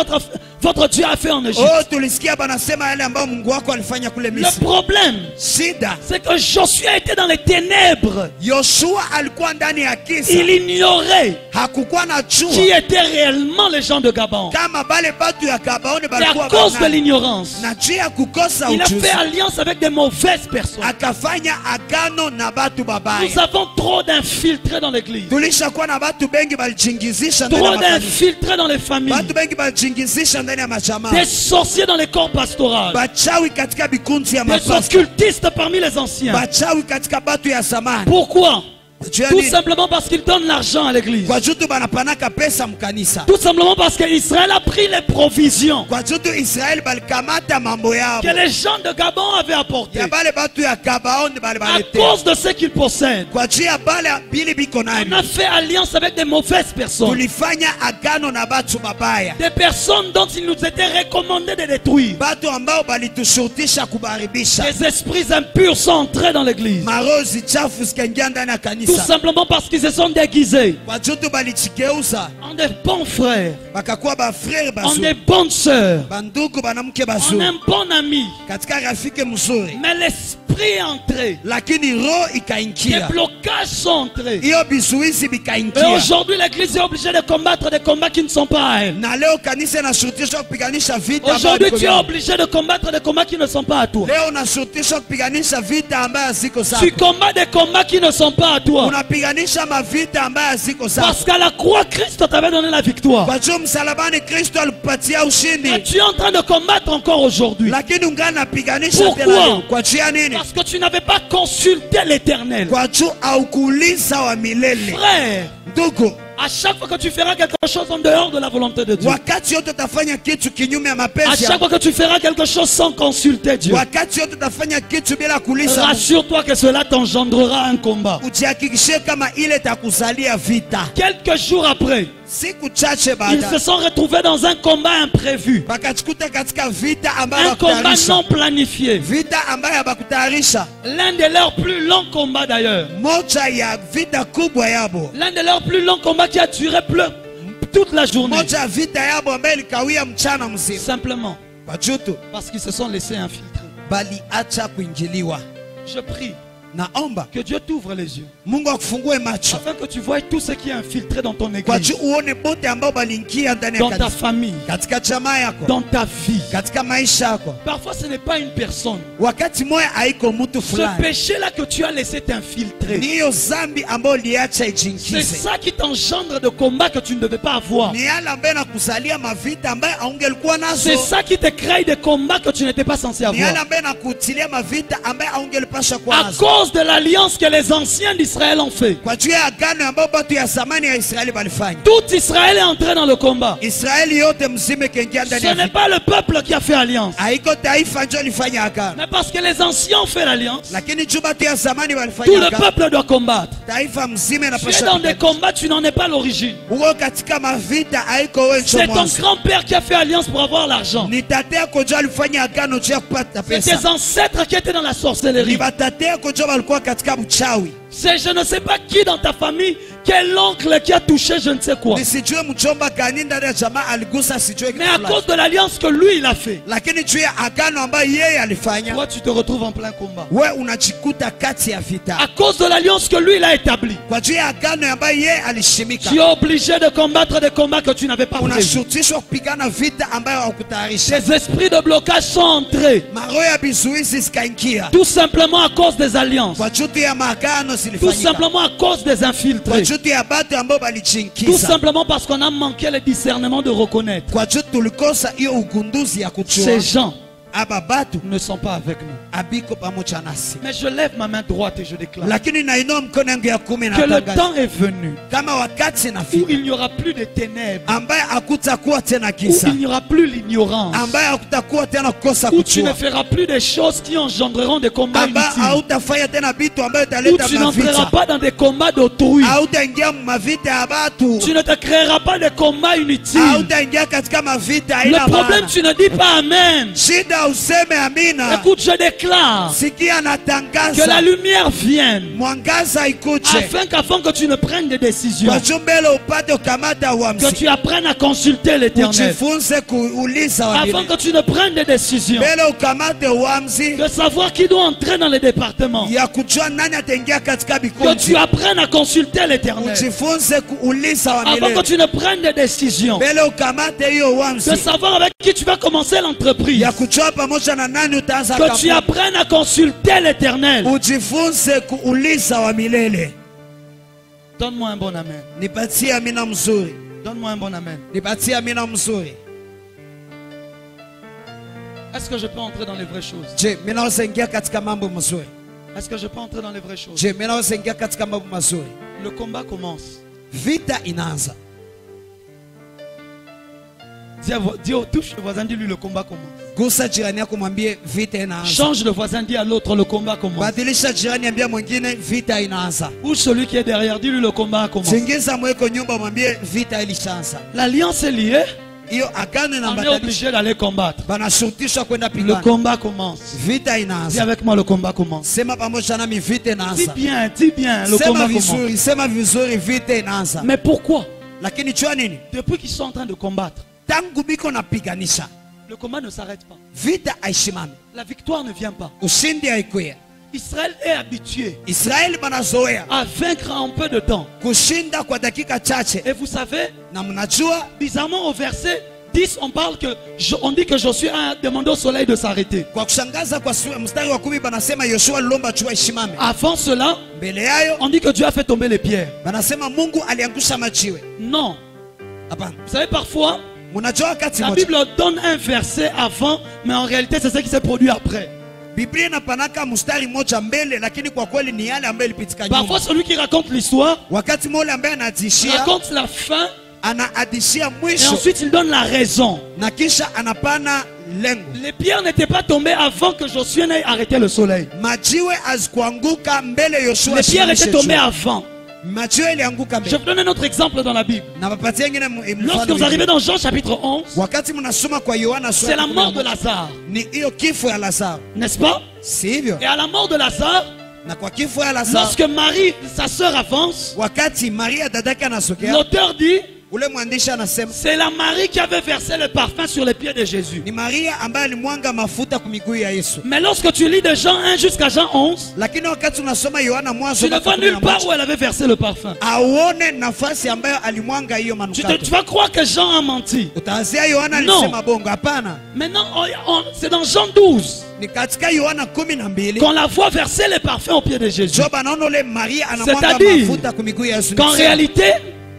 votre Dieu a fait en Égypte. Oh, tulisikia banasema yale ambao Mungu wako alifanya kule Le Misri. problème, Shida, c'est que Josué était dans les ténèbres. Yoshua alikuwa ndani ya kisa. Il ignorait Hakukuwa na qui jua étaient réellement les gens de Gabon. kama bale batu ya Gabaoni Et à balikuwa cause de banani. l'ignorance, Na juu ya kukosa il a ujuzi fait alliance avec des mauvaises personnes. akafanya agano na batu Nous babaya. avons trop d'infiltrés dans l'église. Tulishakuwa na batu bengi balijingizisha ndani Trop ya makanisa. d'infiltrés dans les familles. Batu bengi balijingizisha ndani ya majamaa. Des sorciers dans les corps pastoraux. Bachawi katika bikunzi ya Des mapasta. occultistes parmi les anciens. Bachawi katika batu ya zamani. Pourquoi? Juu ya Tout nini? simplement parce qu'ils donnent l'argent à l'église. Kwa juu tu banapanaka pesa mkanisa. Tout simplement parce qu'Israël a pris les provisions Kwa juu tu Israeli balikamata mambo yao. que les gens de Gabon avaient apportées Ya bale batu ya Gabaoni bale à balete. cause de ce qu'ils possèdent. Kwa juu ya bale bili biko On nani. a fait alliance avec des mauvaises personnes. Tulifanya agano na batu babaya. Des personnes dont il nous était recommandé de détruire. Batu ambao balitushurutisha kubaribisha. Des esprits impurs sont entrés dans l'église. Marozi chafu zikaingia ndani ya Tout kanisa. simplement parce qu'ils se sont déguisés Kwa juu tu balichigeuza. en des bons frères, Bakakuwa ba frère en bazuri. des bonnes sœurs, Bandugu banamke en bazuri. un bon ami. Katika rafiki mzuri. Mais l'esprit est entré. Lakini roho Des ikaingia. blocages sont entrés. Hiyo bizuizi Et bikaingia. aujourd'hui, l'église est obligée de combattre des combats qui ne sont pas à elle. Na leo kanisa inashurutishwa kupiganisha vita ambayo Aujourd'hui, iko tu es ndani. obligé de combattre des combats qui ne sont pas à toi. Leo unashurutishwa kupiganisha vita ambayo haziko zako. Tu combats des combats qui ne sont pas à toi. Unapiganisha mavita ambayo haziko zako. Parce qu'à la croix, Christ t'avait donné la victoire. Kwa juu msalabani Kristo alikupatia Et ushindi. tu es en train de combattre encore aujourd'hui. Lakini ungana napiganisha Pourquoi? tena leo. Kwa juu ya nini? Parce que tu n'avais pas consulté l'Éternel. Kwa juu aukuuliza wa milele. Frère, Ndugu, à chaque fois que tu feras quelque chose en dehors de la volonté de Dieu, wakati yote utafanya kitu kinyume ya à mapenzi chaque fois que tu feras quelque chose sans consulter Dieu, wakati yote utafanya kitu bila kuuliza Mungu, rassure-toi que cela t'engendrera un combat. ujihakikishie kama ile takuzalia vita. Quelques jours après, Siku chache ils baada se sont retrouvés dans un combat imprévu, bakachikuta katika vita ambayo un combat bakutayarisha. non planifié, Vita ambayo habakutayarisha. l'un de leurs plus longs combats d'ailleurs, Moja ya vita kubwa yabo. l'un de leurs plus longs combats qui a duré toute la journée, Moja ya vita yabo ambayo ilikawia mchana mzima. simplement Kwa jutu parce qu'ils se sont laissés infiltrer. baliacha kuingiliwa. Je prie Naomba que Dieu t'ouvre les yeux Mungu akufungue macho. afin que tu vois tout ce qui est infiltré dans ton Kwa église, juu uone bote ambao baliingia ndani ya dans ta kanisa. famille, Katika jamaa yako. dans ta vie. Katika maisha yako. Parfois ce n'est pas une personne. Wakati moya haiko mtu Ce fulani. péché-là que tu as laissé t'infiltrer, Ni hiyo zambi ambayo liacha c'est ijingize. ça qui t'engendre de combats que tu ne devais pas avoir. Ni yale ambayo nakuzalia mavita ambayo haungelikuwa C'est nazo. ça qui te crée des combats que tu n'étais pas censé Ni yale avoir. ambayo nakutilia mavita ambayo haungelipasha kuwa À nazo. cause de l'alliance que les anciens d'Israël ont fait. Kwa juu ya agano ambayo batu ya zamani ya Israeli balifanya. Tout Israël est entré dans le combat. Israeli yote mzima ikaingia ndani Ce ya n'est vita. pas le peuple qui a fait alliance. Haiko taifa ndio lifanya agano. Mais parce que les anciens ont fait l'alliance, Lakini juu batu ya zamani tout walifanya le agano. peuple doit combattre. Taifa mzima Tu es inapasha dans des kupigana. combats, tu n'en es pas l'origine. Uko katika mavita haiko wewe ndio C'est ton mwanzo. grand-père qui a fait alliance pour avoir l'argent. Ni tate yako ndio alifanya agano juu ya kupata C'est tes pesa. ancêtres qui étaient dans la Ni sorcellerie. batate yako ndio walikuwa katika uchawi. C'est je ne sais pas qui dans ta famille Quel oncle qui a touché je ne sais quoi. nisijue mjomba gani ndani ya jamaa aligusa sijue Mais à cause de l'alliance que lui il a fait, lakini juu ya agano ambayo yeye alifanya, toi tu te retrouves en plein combat. we unajikuta kati ya vita. À cause de l'alliance que lui il a établie, Kwa juu ya agano ambayo yeye alishimika, tu es obligé de combattre des combats que tu n'avais pas prévus. unashurutishwa kupigana vita ambayo haukutayarisha. Des esprits de blocage sont entrés, Maroho ya vizuizi zikaingia tout simplement à cause des alliances, kwa juu ya maagano tout zilifanyika, simplement à cause des kwa infiltrés, juu ya batu ambao tout balichinkiza, simplement parce qu'on a manqué le discernement de reconnaître. kwa juu tulikosa hiyo ugunduzi ya Ces kujua gens aba batu ne sont pas avec nous. abiko pamoja nasi. Mais je lève ma main droite et je déclare Lakini nainua mkono yangu ya kumi na que le tangaza temps est venu kama wakati où nafika il n'y aura plus de ténèbres, ambaye hakutakuwa tena où kisa, il n'y aura plus l'ignorance, ambaye hakutakuwa tena kukosa où tu ne kujua, feras plus des choses qui engendreront des combats ambaye inutiles, hautafanya tena vitu ambayo où italeta tu n'entreras mavita, pas dans des combats d'autrui, hautaingia mavita ya batu, tu ne te créeras pas de combats inutiles. hautaingia katika mavita Le haina problème, maana. tu ne dis pas Amen. Shida useme amina. Écoute, je déclare Sikia que la natangaza lumière vienne mwangaza ikuje, afin que tu ne prennes des décisions, kwa juu mbele upate ukamata que uamuzi, tu apprennes à consulter l'Éternel, ujifunze kuuliza wa afin milele. que tu ne prennes des décisions, Mbele ukamate uamuzi de savoir qui doit entrer dans les départements, ya kujua nani ataingia katika que vikundi, tu apprennes à consulter l'Éternel, ujifunze kuuliza wa afin que milele. tu ne prennes des décisions, Mbele ukamate hiyo de uamuzi savoir avec qui tu vas commencer l'entreprise, ya kujua pamoja na nani utaanza que tu kampuni. apprennes à consulter l'Éternel. Ujifunze kuuliza wa milele. Donne-moi un bon amen. Nipatie amina mzuri, Donne-moi un bon amen. nipatie amina mzuri. Est-ce que je peux entrer dans les vraies choses? Je, mimi naweza ingia katika mambo mazuri. Est-ce que je peux entrer dans les vraies choses? Je, mimi naweza ingia katika mambo mazuri. Le combat commence. Vita inaanza. Touche le voisin, dis-lui le combat commence. Gusa jirani yako mwambie vita inaanza. Change le voisin, dis à l'autre le combat commence. Badilisha jirani, ambia mwingine vita inaanza. Ou celui qui est derrière, dis-lui le combat commence. Tingiza mweko nyumba, mwambie vita ilishaanza. L'alliance est liée, Hiyo agano na on est mbatanisha. obligé d'aller combattre. Banashurutishwa kwenda Le pigana. combat commence. Vita Dis inaanza. avec moi le combat commence. Sema pamoja nami vita Dis inaanza. bien, le Sema combat commence. vizuri, sema vizuri vita inaanza. Mais pourquoi? Lakini jua nini? Depuis qu'ils sont en train de combattre, Tangu biko napiganisha, le combat ne s'arrête pas. vita haishimami. La victoire ne vient pas. Ushindi haikuya. Israël est habitué Israeli banazoea à vaincre en peu de temps. kushinda kwa dakika chache. Et vous savez, Na mnajua bizarrement au verset 10, on dit que Josué a demandé au soleil de s'arrêter. kwa kushangaza kwa mstari wa 10 banasema Yoshua lomba jua ishimame. Avant cela, Mbele yayo on dit que Dieu a fait tomber les pierres. banasema Mungu aliangusha majiwe. Non. Hapana. Vous savez, parfois, Mnajua wakati la moja Bible donne un verset avant, mais en réalité, c'est ce qui s'est produit après. Biblia inapanaka mstari moja mbele, lakini kwa kweli ni yale ambayo ilipitika Parfois, nyuma. celui qui raconte l'histoire Wakati mmoja ambaye anadishia, raconte la fin anaadishia et mwisho ensuite il donne la raison. na kisha anapana lengo. Les pierres n'étaient pas tombées avant que Josué n'ait arrêté le soleil. Majiwe azikuanguka mbele Yoshua. Les pierres étaient ashimamishe tombées jua. avant. Majiwe ilianguka Je mbele. vous donne un autre exemple dans la Bible. Na wapatie ngine mfano Lorsque vous mwingine. arrivez dans Jean chapitre 11, Wakati mnasoma kwa Yohana c'est sura la mort de 11, Lazare, ni hiyo kifo ya Lazaro, n'est-ce pas? si hivyo? Et à la mort de Lazare, Na kwa kifo ya Lazaro, lorsque Marie, sa sœur, avance, wakati Maria dadake anasokea, l'auteur dit, ule mwandishi anasema c'est la Marie qui avait versé le parfum sur les pieds de Jésus. ni Maria ambaye alimwanga mafuta kwa miguu ya Yesu. Mais lorsque tu lis de Jean 1 jusqu'à Jean 11, Lakini wakati unasoma Yohana mwanzo tu ne vois nulle part où elle avait versé le parfum. auone nafasi ambayo alimwanga hiyo Tu manukato. vas croire que Jean a menti. Utaanzia Yohana Non. alisema bongo. Hapana, Maintenant, c'est dans Jean 12 ni katika Yohana 12 qu'on la voit verser les parfums aux pieds de Jésus. Job anaona ule Maria anamwanga C'est-à-dire mafuta kwa miguu ya Yesu. Qu'en réalité,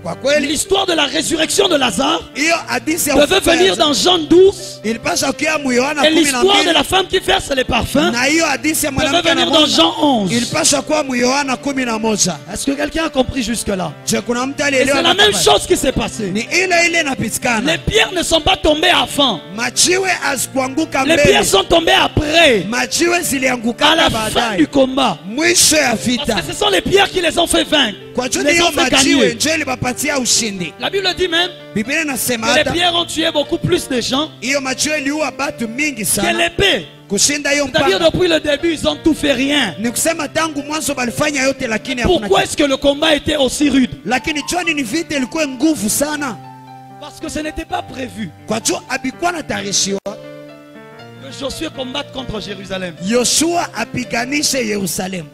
Kwa kweli l'histoire de la résurrection de Lazare hiyo hadithi ya devait ufufuo ya venir Lazaro dans Jean 12 ilipaswa kuwa mu Yohana et l'histoire de 12 la femme qui verse les parfums na hiyo hadithi ya devait mwanamke venir dans anamwanga Jean 11. ilipaswa kuwa mu Yohana 11. Est-ce que quelqu'un a compris jusque-là? Je kuna mtu Et alielewa? c'est la même hapa? chose qui s'est passée. Ni ile Les inapitikana. pierres ne sont pas tombées avant. Majiwe azikuanguka Les pierres mbele, sont tombées après, majiwe à zilianguka la fin du baadaye, combat. mwisho ya Parce vita. que ce sont les pierres qui les ont fait vaincre. Kwa juu les hiyo ont fait majiwe gagner. ndio ilibapatia ushindi. La Bible dit même Biblia inasema que les hata pierres ont tué beaucoup plus de gens hiyo majiwe iliua batu mingi que sana l'épée. kushinda hiyo C'est-à-dire mpanga. depuis le début, ils ont tout fait rien. Ni kusema tangu mwanzo balifanya yote lakini hakuna Pourquoi kitu. est-ce que le combat était aussi rude? Lakini choni ni vita ilikuwa nguvu sana. Parce que ce n'était pas prévu Kwa juu abikuwa natayarishiwa que Josué combatte contre Jérusalem. Yoshua apiganishe Yerusalemu.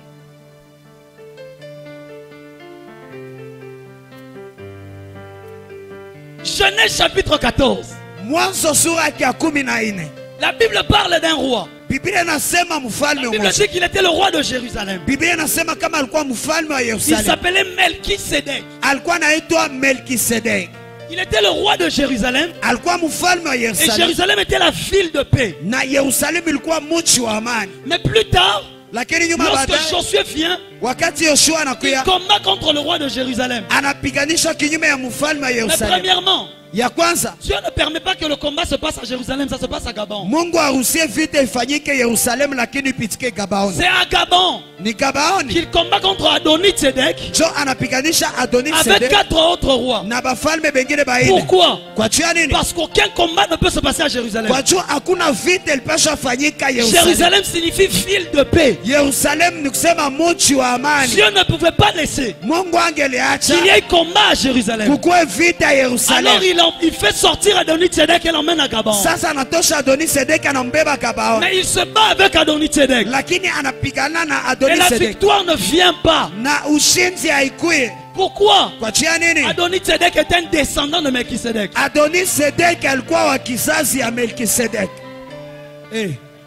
Genèse chapitre 14. Mwanzo sura yake ya 14. La Bible parle d'un roi. Biblia inasema mfalme La Bible mmoja. dit qu'il était le roi de Jérusalem. Biblia inasema kama alikuwa mfalme wa Il Yerusalemu. s'appelait Melchisedec. Alikuwa anaitwa Melkisedek. Il était le roi de Jérusalem. Alikuwa mfalme wa Et Yerusalemu. Jérusalem était la ville de paix. Na Yerusalemu ilikuwa mji wa amani. Mais plus tard, Lakini nyuma lorsque baadaye Josué vient, wakati Yoshua il anakuya combat contre le roi de Jérusalem. anapiganisha kinyume ya mfalme wa Mais Yerusalemu. premièrement, Ya kwanza Dieu ne permet pas que le combat se passe à Jérusalem, ça se passe à Gabon. Mungu aruhusie vita ifanyike Yerusalemu lakini ipitike Gabaoni. C'est à Gabon Ni Gabaoni qu'il combat contre Adoni-Tzedek jo anapiganisha Adoni avec Sedek 4 autres rois. na bafalme bengine baine. Pourquoi? Kwa juu ya nini? Parce qu'aucun combat ne peut se passer à Jérusalem. Kwa juu hakuna vita ilipaswa fanyika Yerusalemu. Jérusalem signifie ville de paix. Yerusalemu ni kusema mji wa amani. Dieu ne pouvait pas laisser Mungu angeliacha qu'il y ait combat à Jérusalem. kukuwe vita Alors Yerusalemu. il fait sortir Adoni-Tzedek et l'emmène à Gabon. Sasa anatosha Adoni Sedek anambeba Gabaoni. Mais il se bat avec Adoni-Tzedek. Lakini anapigana na Et Adoni la Sedek. victoire ne vient pas. Na ushindi haikui. Pourquoi? Kwa juu ya nini? Adoni-Tzedek est un descendant de Melchisedec. Adoni Sedek alikuwa wa kizazi ya Melkisedek.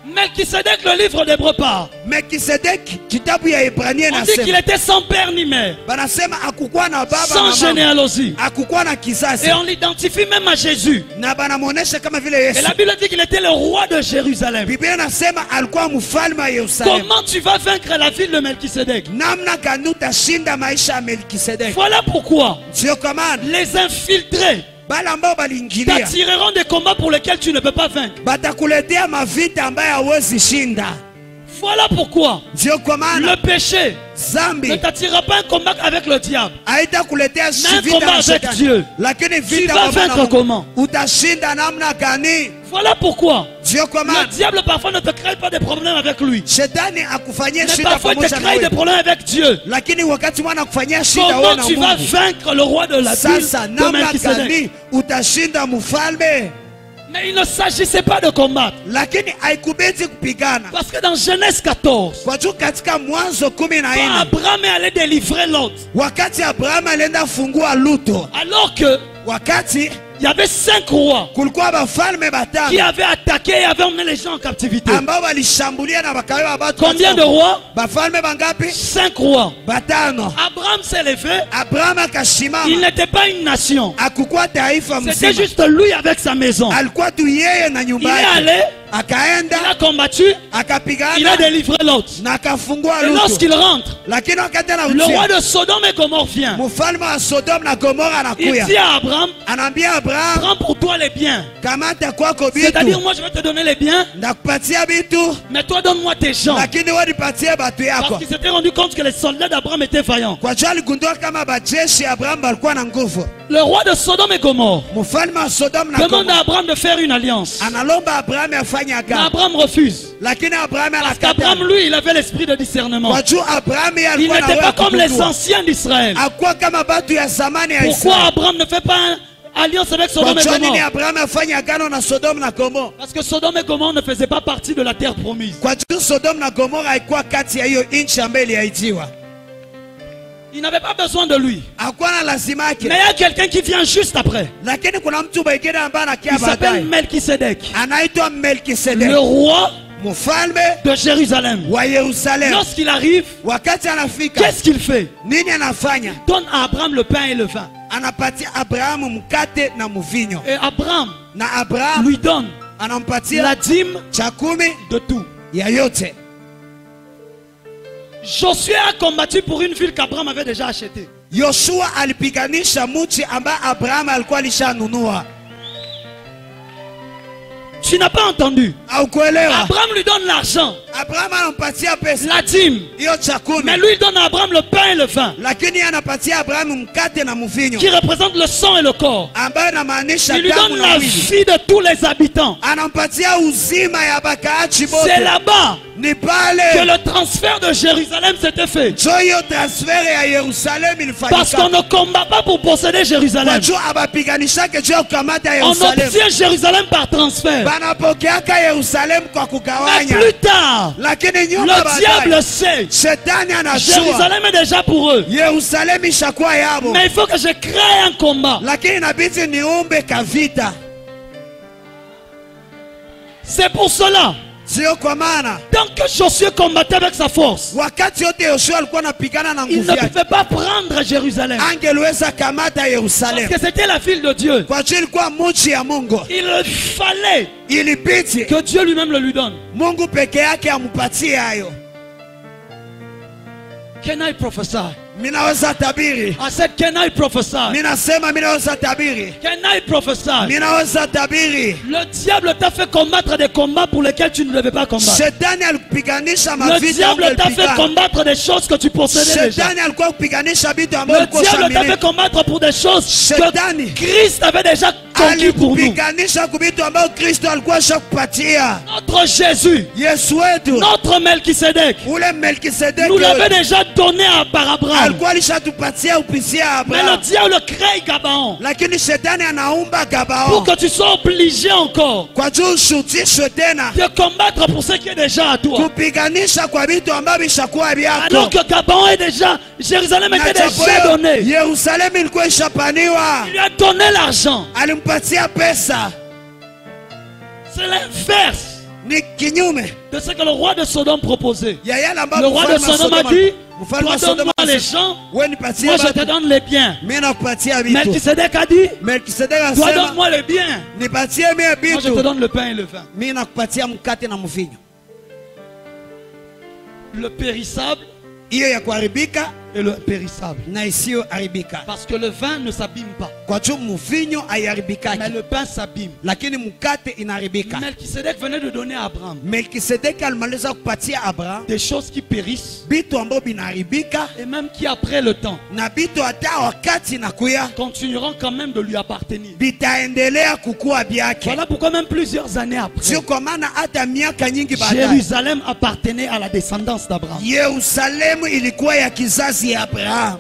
Melchisedec, le livre d'Hébreux part. Melkisedek kitabu ya Ibrania On dit qu'il nasema était sans père ni mère, banasema akukuwa na baba sans na mama, généalogie. akukuwa na kizazi, Et on l'identifie même à Jésus. na banamuonesha kama vile Et Yesu. la Bible dit qu'il était le roi de Jérusalem. Biblia nasema alikuwa mfalme wa Yerusalemu. Comment tu vas vaincre la ville de Melchisedec? Namna gani utashinda maisha ya Melkisedek? Voilà pourquoi Sio kama les infiltrés bale ambao baliingilia t'attireront des combats pour lesquels tu ne peux pas vaincre. batakuletea mavita ambayo hawezi shinda. Voilà pourquoi Sio kwa le maana péché zambi ne t'attirera pas un combat avec le diable. haitakuletea Mais un vita combat na avec shetani. Dieu. Lakini Tu vita vas kwa maana vaincre Mungu. comment? Utashinda namna gani? Voilà pourquoi Sio kwa le maana diable parfois ne te crée pas des problèmes avec lui. shetani akufanyia Mais shida parfois il te pamoja na crée des wewe. problèmes avec Dieu. Lakini wakati mwana kufanyia shida wewe Comment na tu vas Mungu, vaincre le roi de la ville sasa de namna Melchisedec? gani utashinda mfalme? Mais il ne s'agissait pas de combattre. Lakini haikubidi kupigana. Parce que dans Genèse 14, Kwa juu katika Mwanzo 14 quand Abraham est allé délivrer Lot, wakati Abrahamu alienda fungua Luto, alors que wakati il y avait 5 rois kulikuwa bafalme qui batano avaient attaqué et avaient emmené les gens en captivité. ambao walishambulia na wakawewa watu. Combien de rois? Bafalme bangapi? 5 rois. Batano. Abraham s'est levé. Abrahamu Il akashimama, n'était pas une nation. akukuwa taifa C'était mzima, juste lui avec sa maison. alikuwa tu yeye na Il nyumba est yake. allé, il a Akaenda combattu, il a akapigana délivré Lot. na akafungua Et Luto. lorsqu'il rentre, Lakini wakati le roi anarudia, de Sodome et Gomorrhe vient. mfalme wa Sodoma na Gomora Il anakuya, dit à Abraham, anaambia Abrahamu, prends pour toi les biens. kamata kwako C'est-à-dire, bitu, moi je vais te donner les biens, ndakupatia bitu, mais toi donne-moi tes gens. lakini wewe nipatie batu Parce yako. qu'il s'était rendu compte que les soldats d'Abraham étaient vaillants. Kwa jua aligundua kama bajeshi ya Abrahamu balikuwa na nguvu. Le roi de Sodome et Gomorre Mfalme wa Sodoma na demande à Gomora Abraham de faire une alliance. analomba Abrahamu afanye Mais agano, Abraham refuse. lakini Abrahamu Parce anakataa. qu'Abraham, lui, il avait l'esprit de discernement. Kwa jua Abrahamu yeye Il alikuwa na n'était roho pas ya comme les kugundua. anciens d'Israël. Hakuwa kama batu ya zamani ya Pourquoi Israeli. Abraham ne fait pas une alliance avec Kwa Sodome et jua nini Gomorre? Abrahamu afanye agano na Sodoma na Gomora? Parce que Sodome et Gomorre ne faisaient pas partie de la terre promise. Kwa jua Sodoma na Gomora haikuwa kati ya hiyo nchi ambayo iliahidiwa. Il n'avait pas besoin de lui. Hakuwa na lazima Mais yake. il y a quelqu'un qui vient juste après. Lakini kuna mtu mwingine ambaye anakia Il s'appelle baadaye. Melchisedec, Anaitwa Melkisedek, le roi mfalme de Jérusalem. wa Yerusalemu. Lorsqu'il arrive, Wakati anafika, qu'est-ce qu'il fait? nini anafanya? Donne à Abraham le pain et le vin. Anapatia Abrahamu mkate na mvinyo, Et Abraham na Abrahamu lui donne anampatia la dîme cha 10 de tout. ya yote. Josué a combattu pour une ville qu'Abraham avait déjà achetée. Yoshua alipiganisha mji ambaye Abrahamu alikuwa alishanunua. Tu Tu n'as pas entendu. Haukuelewa. Abraham lui donne l'argent, Abraham anampatia pesa. la dîme. Hiyo chakula. Mais lui, il donne à Abraham le pain et le vin, Lakini anapatia Abraham mkate na mvinyo. qui représentent le sang et le corps. Ambayo inamaanisha Il lui damu donne na la mwili. vie de tous les habitants. Anampatia uzima ya bakaaji bote. C'est là-bas Ni que pale. le transfert de Jérusalem s'était fait. Njo hiyo transfer ya Yerusalemu Parce qu'on ilifanyika. ne combat pas pour posséder Jérusalem. Wajua abapiganishake juu ya kukamata On Yerusalemu. obtient Jérusalem par transfert. Banapokeaka Yerusalemu kwa Mais kugawanya. plus tard, Lakini nyuma le baadaye, diable sait. shetani anajua Jérusalem est déjà pour eux. Yerusalemu ishakuwa yabo. Mais il faut que je crée un combat. Lakini inabidi niumbe kavita. C'est pour cela. Sio kwa maana Tant que Josué combattait avec sa force, wakati yote Yoshua alikuwa anapigana na il nguvu ne yake, pouvait pas prendre Jérusalem. angeliweza kamata Parce Yerusalemu que c'était la ville de Dieu. kwa juu ilikuwa mji ya Mungu. Il fallait Ilibidi que Dieu lui-même le lui donne. Mungu peke yake amupatie hayo. Can I prophesy? Minaweza tabiri, I said, can I prophesy? minasema minaweza tabiri, Can I prophesy? minaweza tabiri. Le diable t'a fait combattre des combats pour lesquels tu ne devais pas combattre. Shetani alikupiganisha Le mavita diable t'a fait ungepigana. combattre des choses que tu possédais déjà. Shetani alikuwa kupiganisha vitu ambavyo Le ulikuwa diable t'a fait ushamiliki. combattre pour des choses Shetani que Christ avait déjà conquis pour nous. alikupiganisha kwa vitu ambavyo Kristo alikuwa ashakupatia. Notre Jésus, Yesu wetu notre Melchisedec, ule Melkisedeki nous l'avait déjà donné par Abraham. alikuwa alishatupatia upisia Mais le Abraham, diable crée Gabaon lakini shetani anaumba pour Gabaon que tu sois obligé encore kwa juu ushutishwe tena de combattre pour ce qui est déjà à toi. kupiganisha kwa vitu ambavyo vishakuwa Alors vyako. que Gabaon est déjà, Jérusalem Na était japo déjà donné. Yerusalemu ilikuwa ishapaniwa, Il lui a donné l'argent. alimpatia pesa. C'est l'inverse Ni kinyume de ce que le roi de Sodome proposait. ya yale Le ambayo roi de Sodome a dit, toi donne-moi les gens, wewe nipatie moi je te watu, donne les biens. mimi nakupatia vitu. Melchisedec a dit, Melkisedeki toi asema donne-moi les biens, nipatie mimi moi je te vitu, donne le pain et le vin. mimi nakupatia mkate na mvinyo. Le périssable Hiyo ya kuharibika et le périssable. na isiyoharibika, Parce que le vin ne s'abîme pas, kwa juu mvinyo mais haiharibikaki, le pain s'abîme. lakini mkate inaharibika. Melchisedec venait de donner à Abraham Melkisedeki alimaliza kupatia Abraham des choses qui périssent vitu ambavyo vinaharibika et même qui après le temps na vitu hata wakati nakuya continueront quand même de lui appartenir. vitaendelea kukua vyake. Voilà pourquoi même plusieurs années après, Sio kwa maana hata miaka nyingi baadaye Jérusalem appartenait à la descendance d'Abraham. Yerusalemu ilikuwa ya kizazi ya Abraham,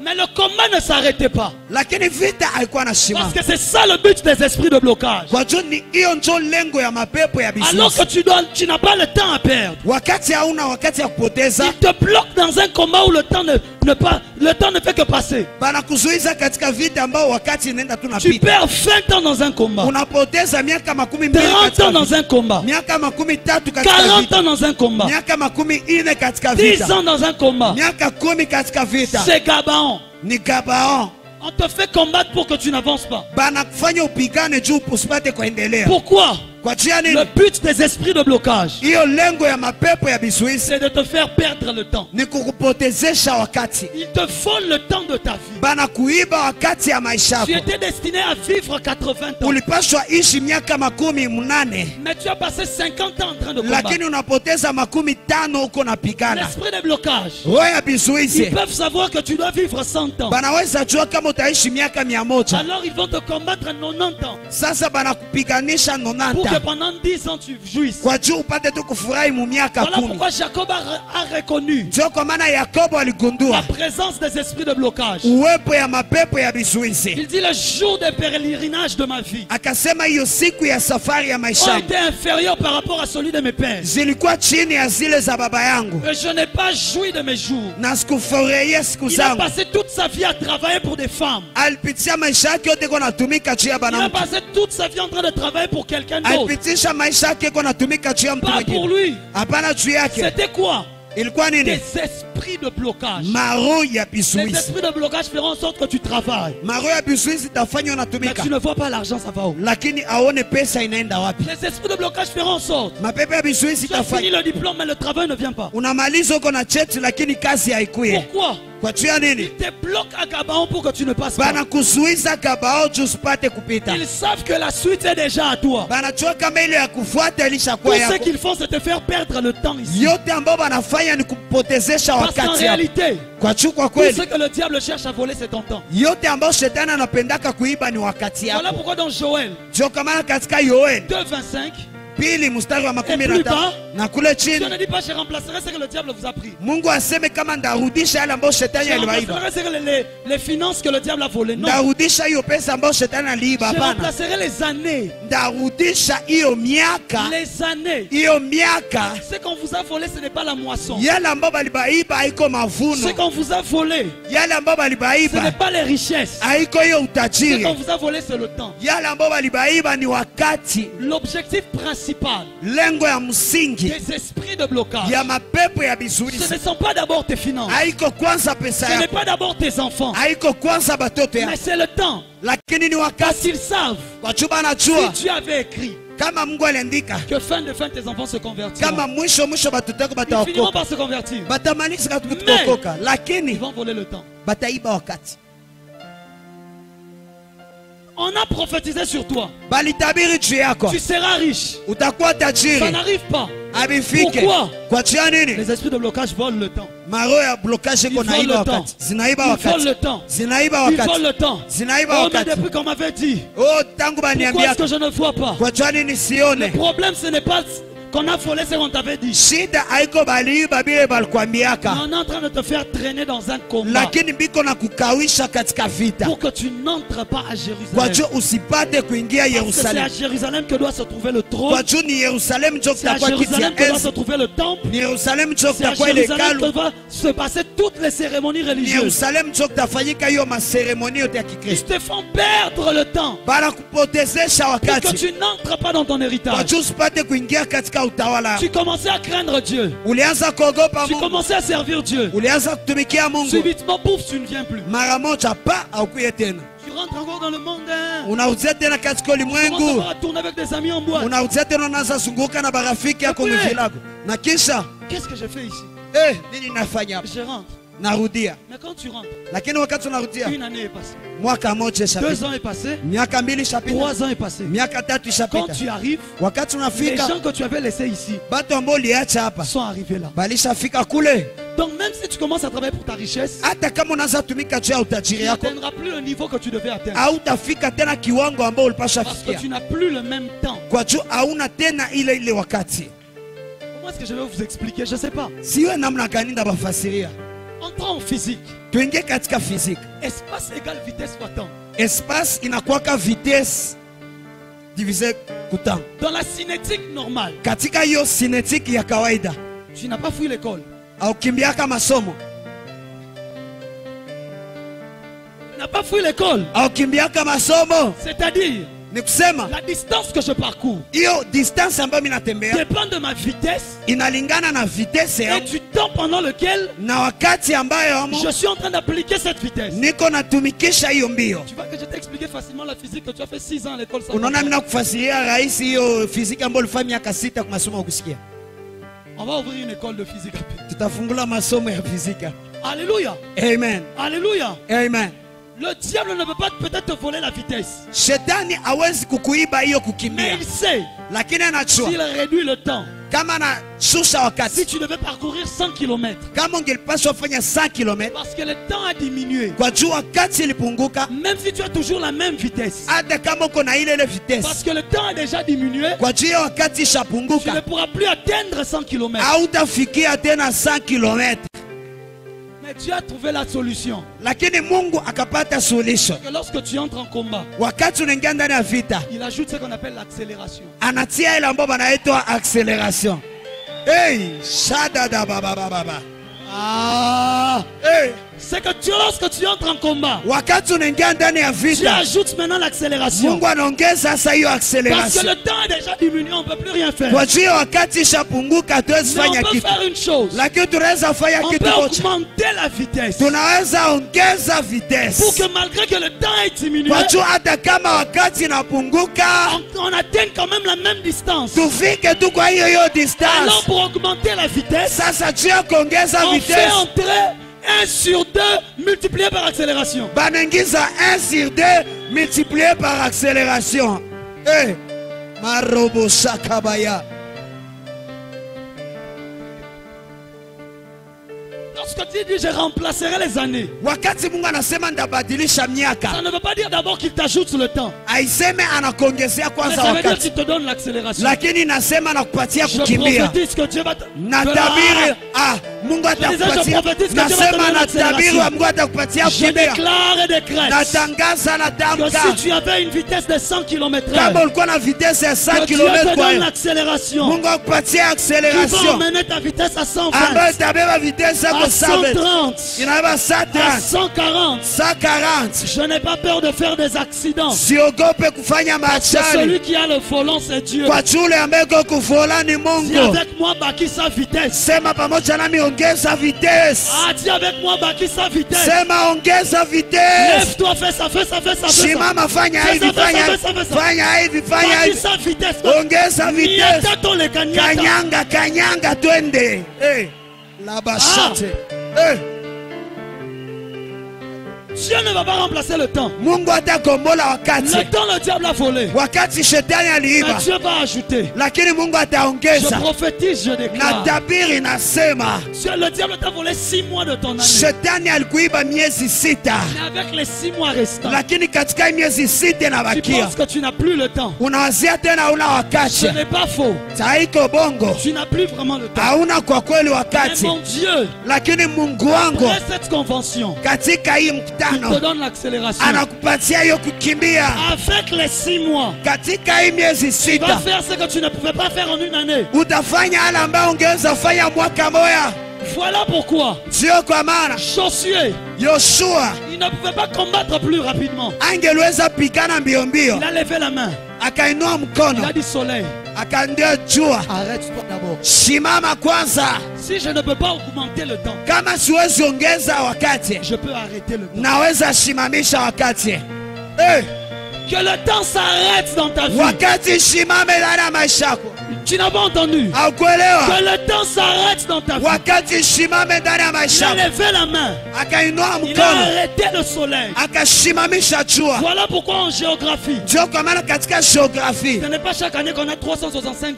Mais le combat ne s'arrêtait pas. lakini vita haikuwa na Parce shima. que c'est ça le but des esprits de blocage. Kwa juu ni hiyo njo lengo ya mapepo ya Alors que business. tu n'as pas le temps à perdre. Wakati hauna wakati ya kupoteza, Il te bloque dans un combat où le temps ne fait que passer. banakuzuiza katika vita ambao wakati inaenda tu Tu napita. perds 20 ans dans un combat, Unapoteza miaka makumi mbili 30 ans katika dans vita, un combat, miaka makumi tatu katika 40 vita, ans dans un combat, miaka makumi ine katika 10 vita, ans dans un combat. miaka kumi katika vita. C'est Gabaon. Ni Gabaon, On te fait combattre pour que tu n'avances pas. banakufanya upigane juu usipate kuendelea. Pourquoi? Kwa jia Le nini? but des esprits de blocage, Hiyo lengo ya mapepo ya bizuizi c'est de te faire perdre le temps. ni kukupotezesha wakati, Ils te volent le temps de ta vie. banakuiba wakati ya maisha Tu yako. étais destiné à vivre 80 ans. Ulipashwa ishi miaka makumi munane, Mais tu as passé 50 ans en train de combattre. lakini unapoteza makumi tano huko napigana. L'esprit de blocage. Roho ya Ils bizuizi peuvent savoir que tu dois vivre 100 ans. banaweza jua kama utaishi miaka 100. Alors ils vont te combattre 90 ans. Sasa banakupiganisha Pour que 90 pendant 10 ans tu jouisses. kwa juu upate tu kufurahi mu miaka Voilà 10. pourquoi Jacob a reconnu Ndio kwa maana Yakobo la aligundua présence des esprits de blocage. uwepo ya mapepo ya bizuizi, Il dit le jour des pèlerinages de ma vie akasema hiyo siku ya safari ya maisha ont yangu été inférieurs par rapport à celui de mes pères. zilikuwa chini ya zile za baba yangu, Et je n'ai pas joui de mes jours. na sikufurahia siku Il a zangu. passé toute sa vie à travailler pour des femmes. Alipitia maisha yake yote kwa natumika juu ya Il a banamu, passé toute sa vie en train de travailler pour quelqu'un d'autre. alipitisha maisha yake kwa natumika juu ya mtu Pas pour mwingine, lui. hapana juu yake. C'était quoi? Ilikuwa nini? Des esprits de blocage. Maro ya Les bizuizi. esprits de blocage feront en sorte que tu travailles. Maro ya bizuizi tafanya Mais unatumika, tu ne vois pas l'argent, ça va où? lakini aone pesa inaenda wapi. Les esprits de blocage feront en sorte. Mapepo ya bizuizi Tu as fini tafanya le diplôme, mais le travail ne vient pas. unamaliza uko na cheti, lakini kazi haikuye. Pourquoi? Kwa juu ya nini? Ils te bloquent à Gabaon pour que tu ne passes pas. Banakuzuiza Gabao juu usipate kupita. Ils savent que la suite est déjà à toi. Banajua kama ile ya kufuata Tout ilishakuwa ce yako. qu'ils font, c'est te faire perdre le temps ici. Yote ambao banafanya ni kupotezesha Parce qu'en wakati hapo. réalité, Kwa juu kwa tout ce kweli, que le diable cherche à voler, c'est ton temps. yote ambao shetani anapendaka kuiba ni wakati Voilà yako. pourquoi dans Joël Ndio kwa maana katika Yoeli 2:25, pili mstari wa makumi Et na plus tano bas, na kule Dieu chini ne dit pas je remplacerai ce que le diable vous a pris. Mungu aseme kama ndarudisha yale ambayo shetani Je aliwaiba, remplacerai ce que les finances que le diable a volées. Non. ndarudisha hiyo pesa ambayo shetani aliiba. Je Hapana, remplacerai les années. ndarudisha hiyo miaka, Les années. hiyo miaka. Ce qu'on vous a volé, ce n'est pas la moisson. Yale ambayo balibaiba haiko Ce mavuno, qu'on vous a volé, yale ambayo ce n'est balibaiba pas les richesses. haiko hiyo Ce utajiri, qu'on vous a volé, c'est le temps. yale ambayo balibaiba ni wakati. L'objectif principal Lengo ya msingi des esprits de blocage, ya mapepo ya ce bizuizi ne sont pas d'abord tes finances. haiko kwanza pesa Ce n'est yako, pas d'abord tes enfants. haiko kwanza batoto Mais yako, c'est le temps. lakini ni Parce wakati. qu'ils savent, Wachuba si anajua Dieu avait écrit kama Mungu aliandika que fin de fin tes enfants se convertiront, kama mwisho batoto yako ils finiront bataokoka, par se convertir. batamaliza kuokoka, Ils lakini vont voler le temps. bataiba wakati. On a prophétisé sur toi. Balitabiri juu yako Tu seras riche. utakuwa Ça tajiri, n'arrive pas. abifike. Pourquoi? Kwa chia nini? Les esprits de blocage volent le temps. Maro ya blocage iko Ils volent naiba le temps. wakati, zinaiba Ils volent wakati, le temps. zinaiba Ils volent wakati, le temps. zinaiba Oh, mais wakati. depuis qu'on m'avait dit, Oh, tangu pourquoi baniambia est-ce que je ne vois pas? kwa chia nini Le sione? problème, ce n'est pas qu'on a volé ce qu'on t'avait dit. Shida haiko baliiba bile Mais balikwambiaka, on est en train de te faire traîner dans un combat lakini biko na kukawisha katika vita pour que tu n'entres pas à kwa Jérusalem. juu usipate kuingia Parce que c'est à Yerusalemu. Jérusalem que doit se trouver le trône. Kwa juu ni Yerusalemu ndio C'est à kutakuwa kiti ya Jérusalem que doit se enzi, trouver le temple. ni Yerusalemu ndio C'est à kutakuwa ile Jérusalem que hekalu, doivent se passer toutes les cérémonies ni religieuses. Yerusalemu ndio kutafanyika hiyo maseremoni yote ya Ils Kikristo. te font perdre le temps Bana kupotezesha pour que wakati tu n'entres pas dans ton kwa héritage. juu usipate kuingia katika utawala. Tu commençais à craindre Dieu. Ulianza kuogopa Tu Mungu, commençais à servir Dieu. ulianza kutumikia Mungu, Subitement, pouf, tu ne viens plus. mara moja pa haukuye tena, Tu rentres encore dans le monde. Hein. unarudia tena katika Tu commences ulimwengu, à tourner avec des amis en boîte. unarudia tena, unaanza zunguka na barafiki yako Ukule. mvilako, na kisha Qu'est-ce que j'ai fait ici? nini nafanya hapa? Je rentre. Narudia. Mais quand tu rentres, Lakini wakati unarudia, une année est passée. mwaka moja 2 ishapita, ans est passé. miaka mbili ishapita, 3 ans est passé. miaka tatu Quand ishapita. tu arrives, Wakati les unafika, gens que tu avais laissés ici batu ambao uliacha hapa sont arrivés là. balishafika kule. Donc même si tu commences à travailler pour ta richesse, Hata kama unaanza tumika juu ya tu utajiri yako, n'atteindras plus le niveau que tu devais atteindre. hautafika tena kiwango ambao ulipasha Parce que fikia, tu n'as plus le même temps. kwa juu hauna tena ile wakati. Comment est-ce que je vais vous expliquer? Je ne sais pas. Siwe namna gani ndabafasiria. Entrons en physique. Tuingie katika physique. Espace égale vitesse fois temps. Espace inakuwaka vitesse divisé kutan. Dans la cinétique normale, Katika hiyo cinétique ya kawaida, tu n'as pas fui l'école. au kimbiaka masomo, Tu n'as pas fui l'école. au kimbiaka masomo, C'est-à-dire, ni kusema la distance que je parcours hiyo distance ambayo mimi natembea dépend de ma vitesse inalingana na vitesse et yangu du temps pendant lequel na wakati ambayo amo je suis en train d'appliquer cette vitesse. niko natumikisha hiyo mbio. Tu vois que je t'ai expliqué facilement la physique que tu as fait 6 ans à l'école. sans Unaona, mimi comprendre. nakufasiria rahisi hiyo fiziki ambayo ulifanya miaka 6 kwa masomo ukusikia. On va ouvrir une école de physique après. Tutafungula masomo ya fizika. Alléluia. Amen. Alléluia. Amen. Le diable ne peut pas peut-être te voler la vitesse. Shetani hawezi kukuiba hiyo Mais kukimbia, il sait, lakini anajua s'il réduit le temps, kama anashusha si wakati, tu devais parcourir 100 km, kama ungelipaswa fanya 100 km parce que le temps a diminué, kwa juu wakati ilipunguka, même si tu as toujours la même vitesse, hata kama uko na ile parce vitesse, que le temps a déjà diminué, kwa juu ya wakati tu ne ishapunguka, pourras plus atteindre 100 km. hautafikia tena 100 km. Mais Dieu a trouvé la solution. Lakini Mungu akapata solution. Que lorsque tu entres en combat, Wakati unaingia ndani ya vita, il ajoute ce qu'on appelle l'accélération. anatia ile ambayo banaitwa acceleration. Hey, shadada baba baba. Ah, Hey, c'est que lorsque tu entres en combat, wakati unaingia ndani ya tu vita, ajoutes maintenant l'accélération. Mungu anaongeza sasa hiyo Parce que acceleration. le temps a déjà diminué, on ne peut plus rien faire. Kwa juu wakati ishapunguka, hatuwezi Mais on fanya peut kitu, faire une chose. lakini tunaweza fanya On kitu peut moja. augmenter la vitesse. Tunaweza ongeza Pour vitesse que malgré que le temps ait diminué, kwa juu hata kama wakati inapunguka, on atteigne quand même la même distance. tufike tu kwa hiyo Alors distance. pour augmenter la vitesse, Sasa juu ya kuongeza on fait vitesse, entrer 1 sur 2 multiplié par accélération. Banengiza 1 sur 2 multiplié par accélération. Eh, Marobo Sakabaya. Lorsque tu dis je remplacerai les années, Wakati Mungu anasema ndabadilisha miaka, ça ne veut pas dire d'abord qu'il t'ajoute sur le temps. aiseme anakuongezea Mais kwanza ça veut dire wakati, qu'il te donne l'accélération. lakini nasema anakupatia Je kukimbia. prophétise que Dieu va te... Natabiri Mungu je atakupatia. prophétise que Dieu va te Nasema donner natabiri l'accélération. Mungu atakupatia Je kukimbia. déclare et décrète Natangaza que natamka, si tu avais une vitesse de 100 km/h, kama ulikuwa na vitesse ya 100 que Dieu te km kwa donne hiyo, l'accélération. Mungu akupatie Tu vas accélération emmener ta vitesse à 120, ambayo itabeba vitesse yako à 120, 130, inabeba à 130, 140. 140. Je n'ai pas peur de faire des accidents. Siogope kufanya C'est maachani, celui qui a le volant, c'est Dieu. kwa yule ambaye uko kuvola ni Dis Mungu. avec moi, baki sa vitesse. Sema pamoja nami, ongeza vitesse. Ah, dis avec moi, baki sa vitesse. Sema ongeza vitesse. Lève-toi, fais ça, fais ça, fais ça, fais ça. Simama, fanya Fais hivi, ça, fais fanya ça, hivi, fais ça, fais ça. fanya hivi, fanya Baki hivi. sa vitesse. Ongeza vitesse. Nyata ton le kanyata. Kanyanga, kanyanga, twende. Eh, la bashate. Eh, Dieu ne va pas remplacer le temps. Mungu atakombola wakati. Le temps, le diable a volé. Wakati shetani Mais aliiba, Dieu va ajouter. lakini Mungu Je ataongeza. prophétise, je déclare. Na tabiri nasema, Le diable t'a volé 6 mois de ton année. shetani alikuiba miezi 6, Mais avec les 6 mois restants, lakini katika hii miezi 6 tu inabakia, penses que tu n'as plus le temps. unawazia tena una Ce wakati. n'est pas faux. Taiko bongo, Tu n'as plus vraiment le temps. hauna kwa kweli Mais wakati, mon Dieu, lakini Mungu wangu après cette convention, katika hii il te mkutano donne l'accélération. anakupatia hiyo kukimbia. Avec les 6 mois, Katika hii miezi tu vas 6 faire ce que tu ne pouvais pas faire en une année. utafanya yale ambayo ungeweza fanya mwaka moja. Voilà pourquoi Sio kwa maana Josué, Yoshua il ne pouvait pas combattre plus rapidement. angeliweza pigana mbio mbio, Il a levé la main. akainua Il mkono a dit soleil, akaambia jua, arrête-toi d'abord. simama kwanza. Si je ne peux pas augmenter le temps, Kama siwezi ongeza wakati, je peux arrêter le temps. naweza simamisha wakati. Eh, Que le temps s'arrête dans ta vie. wakati simame ndani ya maisha yako. Tu n'as pas entendu? Haukuelewa? Que le temps s'arrête dans ta vie. Wakati simame ndani ya Il maisha a yako. levé la main. Akainua Il a mkono arrêté le soleil. akasimamisha jua. Voilà pourquoi en géographie, Ndio kwa maana katika geografia ce n'est pas chaque année qu'on a 365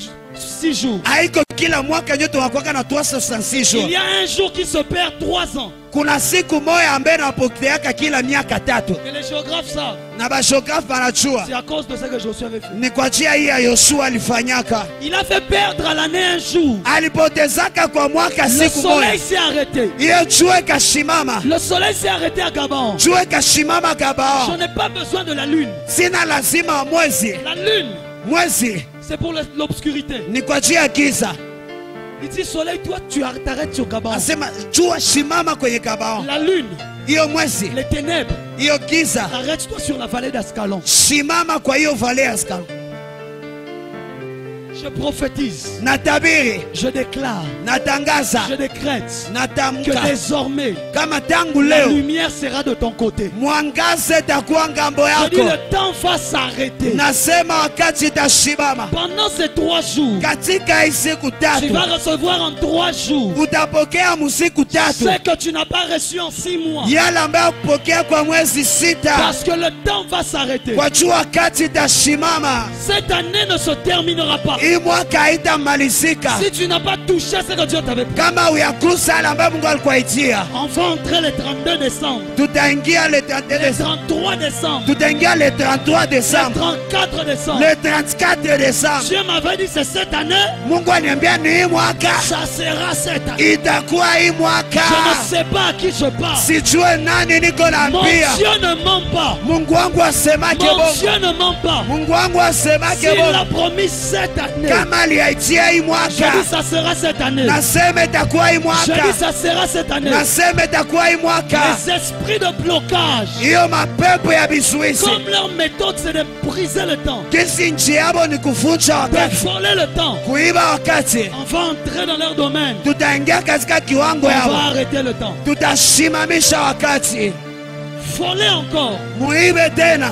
jours. haiko kila mwaka nyote wakwaka na 366 Il jours. y a un jour qui se perd 3 ans. Kuna siku moja ambaye napokeaka kila miaka 3, Et les géographes savent. na bashografu banajua C'est à cause de ce que Josué avait fait. ni kwa njia hii ya Yoshua alifanyaka. Il a fait perdre à l'année un jour. Alipotezaka kwa mwaka Le siku soleil moja, s'est arrêté. hiyo jua ikashimama, Le soleil s'est arrêté à Gabon. jua ikashimama Je Gabao. n'ai pas besoin de la lune. Sina lazima wa mwezi, La lune, mwezi c'est pour l'obscurité. ni kwa njia ya giza. Il dit soleil, toi tu t'arrêtes sur Gabon. Asema jua shimama kwenye Gabao, La lune, hiyo mwezi, les ténèbres, hiyo giza arrête-toi sur la vallée d'Ascalon. shimama kwa hiyo vale ya Askalon. Je prophétise, Natabiri, je déclare, natangaza, je décrète que natamka désormais kama tangu la leo lumière sera de ton côté. mwangaze takuwa ngambo Je dis yako. le temps va s'arrêter. Nasema wakati itashimama Pendant ces 3 jours, katika hii siku tu 3, vas recevoir en 3 jours utapokea musiku 3 ce que tu n'as pas reçu en 6 mois. yale ambayo kupokea kwa mwezi 6, Parce que le temps va s'arrêter. kwa jua wakati itashimama. Cette année ne se terminera pas. Hii mwaka haitamalizika Si tu n'as pas touché ce que Dieu t'avait promis. kama uyakusa yale ambayo Mungu alikuaitia. On va entrer le 32 décembre, Tutaingia le 31 le décembre, 33 décembre, tutaingia le 33 le décembre, 34 décembre. le 34 décembre. Dieu m'avait dit c'est cette année, Mungu aniambia ni hii mwaka, ça sera cette année. itakuwa hii mwaka. Je ne sais pas à qui je parle. Sijue nani niko Mon naambia. Dieu ne ment pas. Mungu wangu asemake Mon bongo. Dieu ne ment pas. Mungu wangu asemake S'il bongo. a promis cette année, Kama aliaitia hii je mwaka, dis ça sera cette année. nasema itakuwa hii Je mwaka, dis ça sera cette année. nasema itakuwa hii mwaka. Les esprits de blocage, Hiyo mapepo ya vizuizi, comme leur méthode c'est de briser le temps, kisi nchi yabo ni kuvunja de wakati, voler le temps. kuiba wakati. On va entrer dans leur domaine. Tutaingia katika kiwango On yao, va arrêter le temps. tutasimamisha wakati, Voler encore. muibe tena.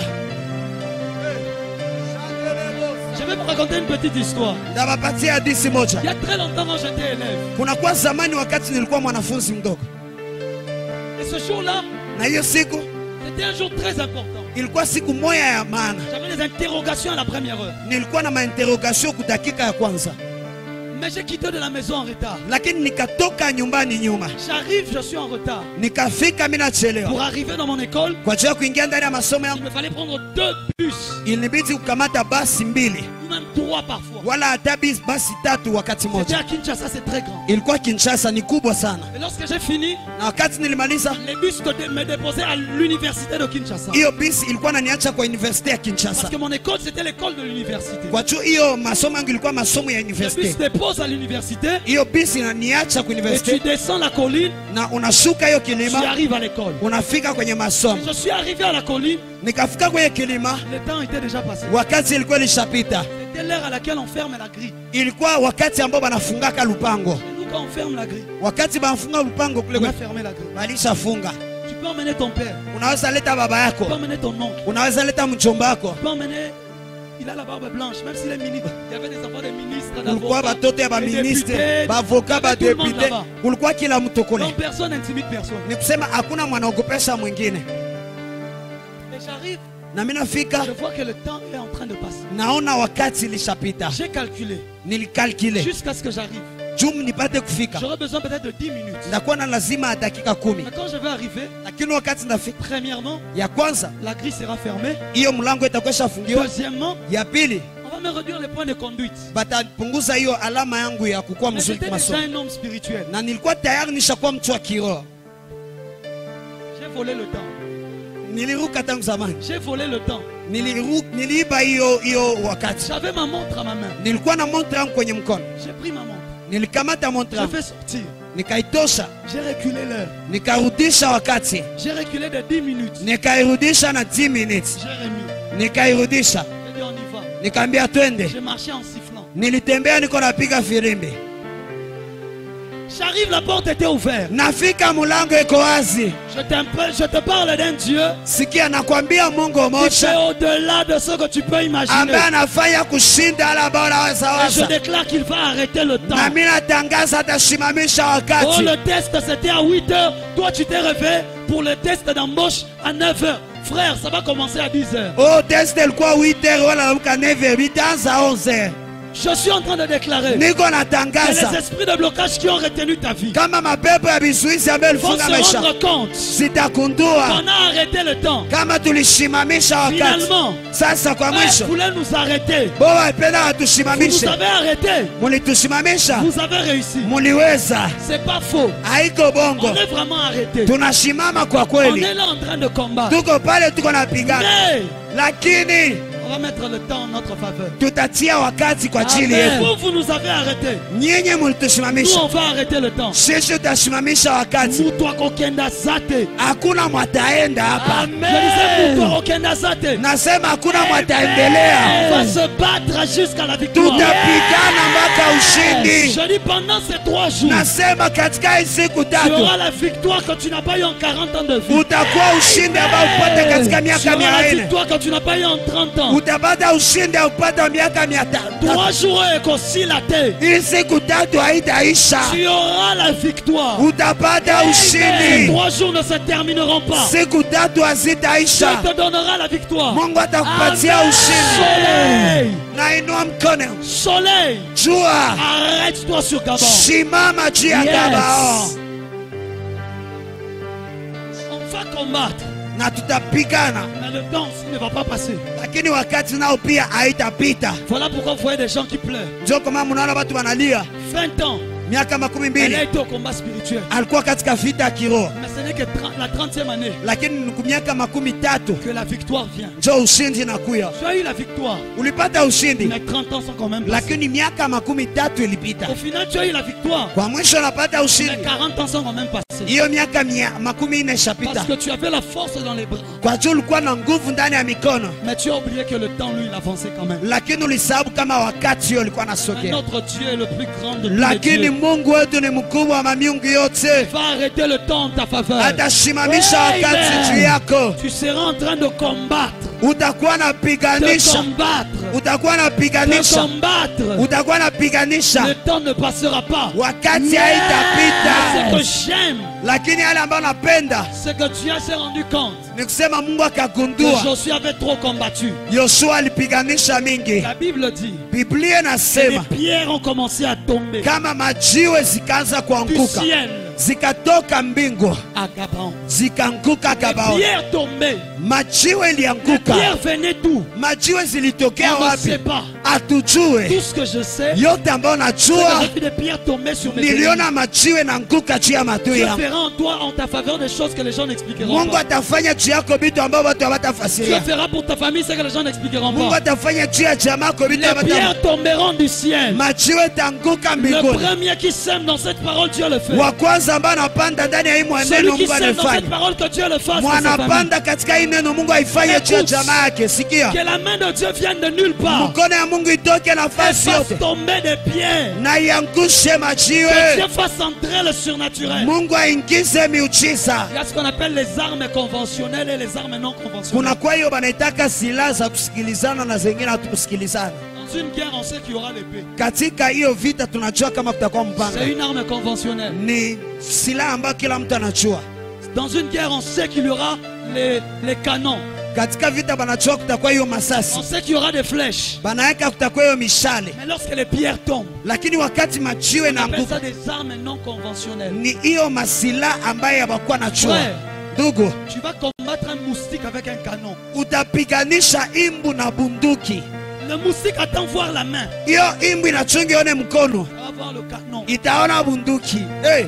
Je vais vous raconter une petite histoire. Ndabapatia hadithi moja. Il y a très longtemps quand j'étais élève, Kuna kwa zamani wakati nilikuwa mwanafunzi mdogo, ce jour-là, Na hiyo siku c'était un jour très important. ilikuwa siku moja ya maana. J'avais des interrogations à la première heure. Nilikuwa na mainterrogation kudakika ya kwanza, Mais j'ai quitté de la maison en retard. lakini nikatoka nyumbani nyuma, J'arrive, je suis en retard. nikafika mimi Pour nachelewa. arriver dans mon école, Kwa ajili ya kuingia ndani ya masomo il yangu me fallait prendre 2 bus, ilinibidi kukamata basi mbili ou même 3 parfois. wala hata basi tatu wakati C'était moja. à Kinshasa, c'est très grand. Ilikuwa Kinshasa, ni kubwa sana, Et lorsque j'ai fini, na wakati nilimaliza les bus me déposaient à l'université de Kinshasa. hiyo bisi ilikuwa naniacha kwa university ya Parce Kinshasa. que mon école, c'était l'école de l'université. Kwa juu hiyo masomo yangu ilikuwa masomo ya Le bus university. dépose à l'université Hiyo bisi inaniacha kwa et tu university descends la colline, na unashuka hiyo tu kilima arrives à l'école. unafika kwenye masomo. Je suis arrivé à la colline, Nikafika kwenye kilima, le temps était déjà passé. wakati ilikuwa ilishapita. C'était l'heure à laquelle on ferme la grille. Ilikuwa wakati ambao banafungaka lupango. Et nous, quand on ferme la grille, Wakati banafunga lupango kule on a kwe, fermé la grille. balishafunga. Tu peux emmener ton père, Unaweza leta baba tu yako, peux emmener ton oncle, unaweza leta mjomba wako. tu peux emmener. Il a la barbe blanche, même s'il est ministre. Il y avait des enfants de ministres, Kulikuwa d'avocats, batoto ya des baministre, députés. bavoka, Il y avait tout le monde badepute, là-bas. kulikuwa kila mtu kule. Donc personne n'intimide personne. Ni kusema hakuna mwanaogopesha mwingine. Et j'arrive, Na mimi nafika, je vois que le temps est en train de passer. naona wakati ilishapita. J'ai calculé, Nilikalkile jusqu'à ce que j'arrive. juu nipate kufika, J'aurais besoin peut-être de 10 minutes. ndakuwa na lazima ya dakika 10. Mais quand je vais arriver, Lakini wakati nafika, premièrement, ya kwanza la grille sera fermée. hiyo mlango itakuwa shafungiwa. Deuxièmement, Ya pili on va me réduire les points de conduite. batapunguza hiyo alama yangu ya kukuwa Mais mzuri j'étais déjà kimasomo, un homme spirituel. na nilikuwa tayari nishakuwa mtu wa kiroho. J'ai volé le temps. Niliruka tangu zamani, J'ai volé le temps. niliiba hiyo wakati. J'avais ma montre à ma main. Nilikuwa na montre yangu kwenye mkono, J'ai pris ma montre. nilikamata montre Je yangu vais sortir. nikaitosha, J'ai reculé l'heure. nikarudisha wakati, J'ai reculé de 10 minutes. nikairudisha na 10 minutes, J'ai remis. nikairudisha, J'ai dit on y va. nikaambia twende. J'ai marché en sifflant. Nilitembea niko napiga firimbi, J'arrive, la porte était ouverte. nafika mulango iko wazi. Je te parle d'un Dieu Sikia, nakwambia Mungu qui fait mmoja au-delà de ce que tu peux imaginer. ambaye anafanya kushinda ala ambao Et je unawazawaza, déclare qu'il va arrêter le temps. na mimi natangaza atasimamisha Oh, wakati. le test c'était à 8 heures. Toi, tu t'es réveillé pour le test d'embauche à 9 heures. Frère, ça va commencer à 10 heures. Oh, test ilikuwa 8h wala naamka 9h, itaanza 11h. Je suis en train de déclarer Niko que natangaza les esprits de blocage qui ont retenu ta vie kama mapepo ya vizuizi ambayo vont ilifunga se maisha rendre compte zitakundua qu'on a arrêté le temps. kama tulisimamisha wakati. Finalement, Sasa kwa eux mwisho voulaient nous arrêter. bo wapenda Vous nous watusimamishe, avez arrêté. mulitusimamisha, Vous avez réussi. muliweza, C'est pas faux. haiko bongo. On est vraiment arrêté. Tunasimama kwa On kweli, est là en train de combattre. tuko pale, tuko napigana, Mais lakini on va mettre le temps en notre faveur. tutatia wakati kwa ajili Amen. yetu. Vous nous avez arrêté. Nyinyi Nous, mulitusimamisha, on va arrêter le temps. sisi tutasimamisha wakati. Mutwa kokenda zate. Hakuna mwataenda hapa, Je disais mutwa kokenda zate. nasema hakuna On mwataendelea. va se battre jusqu'à la victoire. Tutapigana mpaka ushindi. Je dis pendant ces 3 jours, Nasema katika hii siku tu tatu auras la victoire que tu n'as pas eu en 40 ans de vie. utakuwa ushindi ambao upate katika Tu miaka auras la 400. victoire que tu n'as pas eu en 30 ans. Utapata ushindi au upata miaka 300. 3 jours et qu'aussi la terre. Hii siku tatu haitaisha, Tu auras la victoire. utapata Les ushindi. 3 jours ne se termineront pas. Siku tatu Dieu hazitaisha, te donnera la victoire. Mungu atakupatia Amen. ushindi. Soleil, Nainua mkono, soleil, jua arrête-toi sur Gabon. simama juu ya Yes. Gabao, On va combattre, na tutapigana, mais le temps aussi ne va pas passer. lakini wakati nao pia haitapita. Voilà pourquoi vous voyez des gens qui pleurent. Ndio kama mnaona watu wanalia. 20 ans, Miaka elle a 12 été au combat spirituel. alikuwa katika vita ya kiroho, Mais ce n'est que la 30e année lakini ni miaka 13 que la victoire vient. njo ushindi nakuya. Tu as eu la victoire, Ulipata ushindi, mais 30 ans sont quand même passés. lakini miaka 13 ilipita. Au final, tu as eu la victoire, Kwa mwisho unapata mais ushindi, 40 ans sont quand même passés. hiyo miaka 40 ishapita. Parce que tu avais la force dans les bras. Kwa juu ulikuwa na nguvu ndani ya mikono, Mais tu as oublié que le temps, lui, il avançait quand même. lakini ulisahau kama wakati hiyo ulikuwa Mais nasogea. notre Dieu est le plus grand de tous les Lakini dieux. Mungu wetu ni mkubwa wa mamiungu yote, Va arrêter le temps en ta faveur. atashimamisha wakati juu yako. Tu seras en train de combattre. Utakuwa napiganisha, utakuwa napiganisha, utakuwa napiganisha. Le temps ne passera pas. Wakati haitapita. Ce que j'aime, Lakini yale ambayo napenda c'est que Dieu s'est rendu compte ni kusema Mungu que akagundua Josué avait trop combattu. Yoshua alipiganisha mingi. La Bible dit Biblia que les inasema pierres ont commencé à tomber kama majiwe zikaanza du kuanguka, ciel zikatoka mbingu, à Gabaon. zikaanguka Les Gabaoni. pierres tombaient. Majiwe Les ilianguka. pierres venaient d'où? Majiwe zilitokea On ne wapi? sait pas. Hatujue. Tout ce que je sais, Yote ambayo c'est que najua, j'ai vu des pierres tomber sur mes ennemis. niliona majiwe naanguka juu ya matui Dieu yangu. fera en toi, en ta faveur, des choses que les gens n'expliqueront Mungu pas. atafanya juu yako vitu ambavyo watu Dieu hawatafasiria. fera pour ta famille ce que les gens n'expliqueront Mungu pas. atafanya juu ya jamaa yako vitu Les ambavyo pierres tomberont du ciel. majiwe tanguka Le mbinguni. premier qui sème dans cette parole, Dieu le fait. Wa kwanza ambaye anapanda ndani ya hii Celui mwaneno qui Mungu sème dans cette anafanya. parole, que Dieu le fasse dans sa famille. Mwanapanda katika hii neno Mungu aifanye juu ya jamaa yake. Sikia. Que la main de Dieu vienne de nulle part. Mkono ya Mungu itoke Et nafasi fasse yote. tomber des pierres. Na iangushe Que majiwe. Dieu fasse entrer le surnaturel. Mungu aingize miujiza. Il y a ce qu'on appelle les armes conventionnelles et les armes non conventionnelles. Kuna kwa hiyo banaitaka silaha za kusikilizana na zingine hatukusikilizana. Dans une guerre, on sait qu'il y aura l'épée. Katika hiyo vita tunajua kama kutakuwa mpanga. C'est une arme conventionnelle. Ni silaha ambayo kila mtu anajua. Dans une guerre, on sait qu'il y aura les canons. Katika vita banajua kutakuwa hiyo masasi. On sait qu'il y aura des flèches. Banaweka kutakuwa hiyo mishale. Mais lorsque les pierres tombent, Lakini wakati majiwe on appelle naanguka ça des armes non conventionnelles. ni hiyo masila ambayo hawakuwa najua. Frère, Ndugu, tu vas combattre un moustique avec un canon. utapiganisha imbu na bunduki. Le moustique attend voir la main. Hiyo imbu inachunga ione mkono, Elle va voir le canon. itaona bunduki. Hey,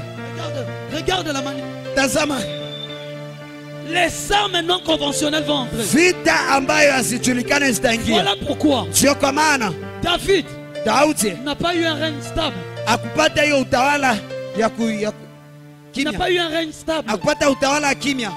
Regarde la manière. tazama Les armes non conventionnelles vont entrer. vita ambayo hazijulikane zitaingia. Voilà pourquoi Sio kwa maana David Daudi n'a pas eu un règne stable. akupata hiyo utawala ya Il n'a kimya, pas eu un règne stable. akupata utawala ya kimya,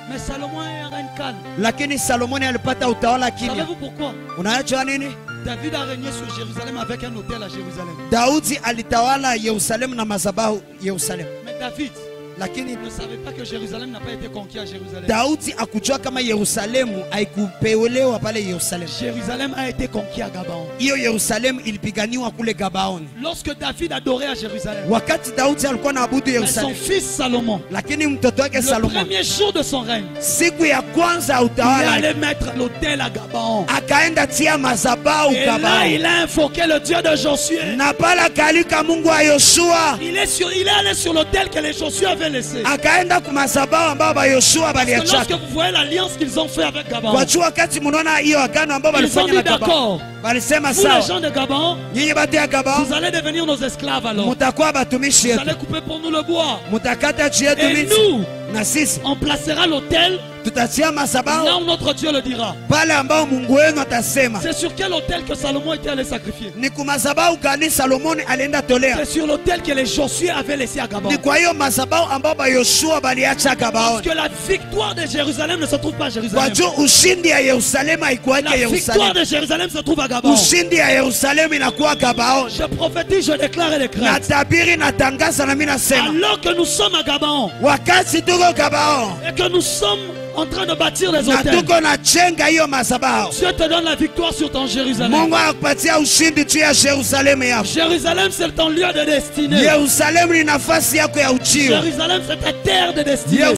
Mais Salomon a eu un règne calme. lakini Salomoni alipata utawala ya kimya. Savez-vous pourquoi? Unajua nini? David a régné sur Jérusalem avec un hôtel à Jérusalem. Daudi alitawala Yerusalemu na madhabahu Yerusalemu, Mais David lakini ne savait pas que Jérusalem n'a pas été conquis à Jérusalem. Daudi akujua kama Yerusalemu haikupeulewa pale Yerusalemu. Jérusalem a été conquis à Gabaon. Hiyo Yerusalemu ilipiganiwa kule Gabaoni. Lorsque David adorait à Jérusalem, Wakati Daudi alikuwa anaabudu mais son Yerusalemu, fils Salomon, lakini mtoto wake le Salomoni premier jour de son règne, siku ya kwanza ya il utawala allait mettre l'autel à Gabaon. akaenda tia madhabahu Et là, Gabaoni, il a invoqué le Dieu de Josué. na pale akalika Mungu wa Yoshua, Il est allé sur l'autel que les Josué avaient laissé. akaenda ku madhabahu ambayo ba Yoshua Parce que lorsque baliachaka. vous voyez l'alliance qu'ils ont fait avec Gabaon, Wajua wakati mnaona hiyo agano ambayo ils ont balifanya dit na Gabaoni, d'accord, balisema vous les sawa, gens de Gabaon, nyinyi batu ya vous Gabaoni allez devenir nos esclaves alors. mutakuwa batumishi Vous yetu, allez couper pour nous le bois. mutakata juu yetu Et miti, nous, na sisi on placera l'autel tutatia là madhabahu où notre Dieu le dira. pale ambao Mungu wenu atasema. C'est sur quel autel que Salomon était allé sacrifier? Ni ku madhabahu gani Salomoni alienda tolea? C'est sur l'autel que les Josué avaient laissé à Gabaon. Ni kwa hiyo madhabahu ambao ba Yoshua baliacha Parce Gabaoni. que la victoire de Jérusalem ne se trouve pas à Jérusalem. Wajua ushindi ya Yerusalemu haikuwake La victoire Yerusalemu. de Jérusalem se trouve à Gabaon. Ushindi ya Yerusalemu inakuwa Gabaoni. Je prophétise, je déclare et décrète. Natabiri natangaza na mimi nasema Alors que nous sommes à Gabaon wakati tuko Gabaoni et que nous sommes en train de bâtir des na hôtels, tuko na jenga hiyo madhabahu, Dieu te donne la victoire sur ton Jérusalem. Mungu anakupatia ushindi juu ya Yerusalemu yako. Jérusalem, c'est ton lieu de destinée. Yerusalemu ni nafasi yako ya ujio. Jérusalem, c'est ta terre de destinée.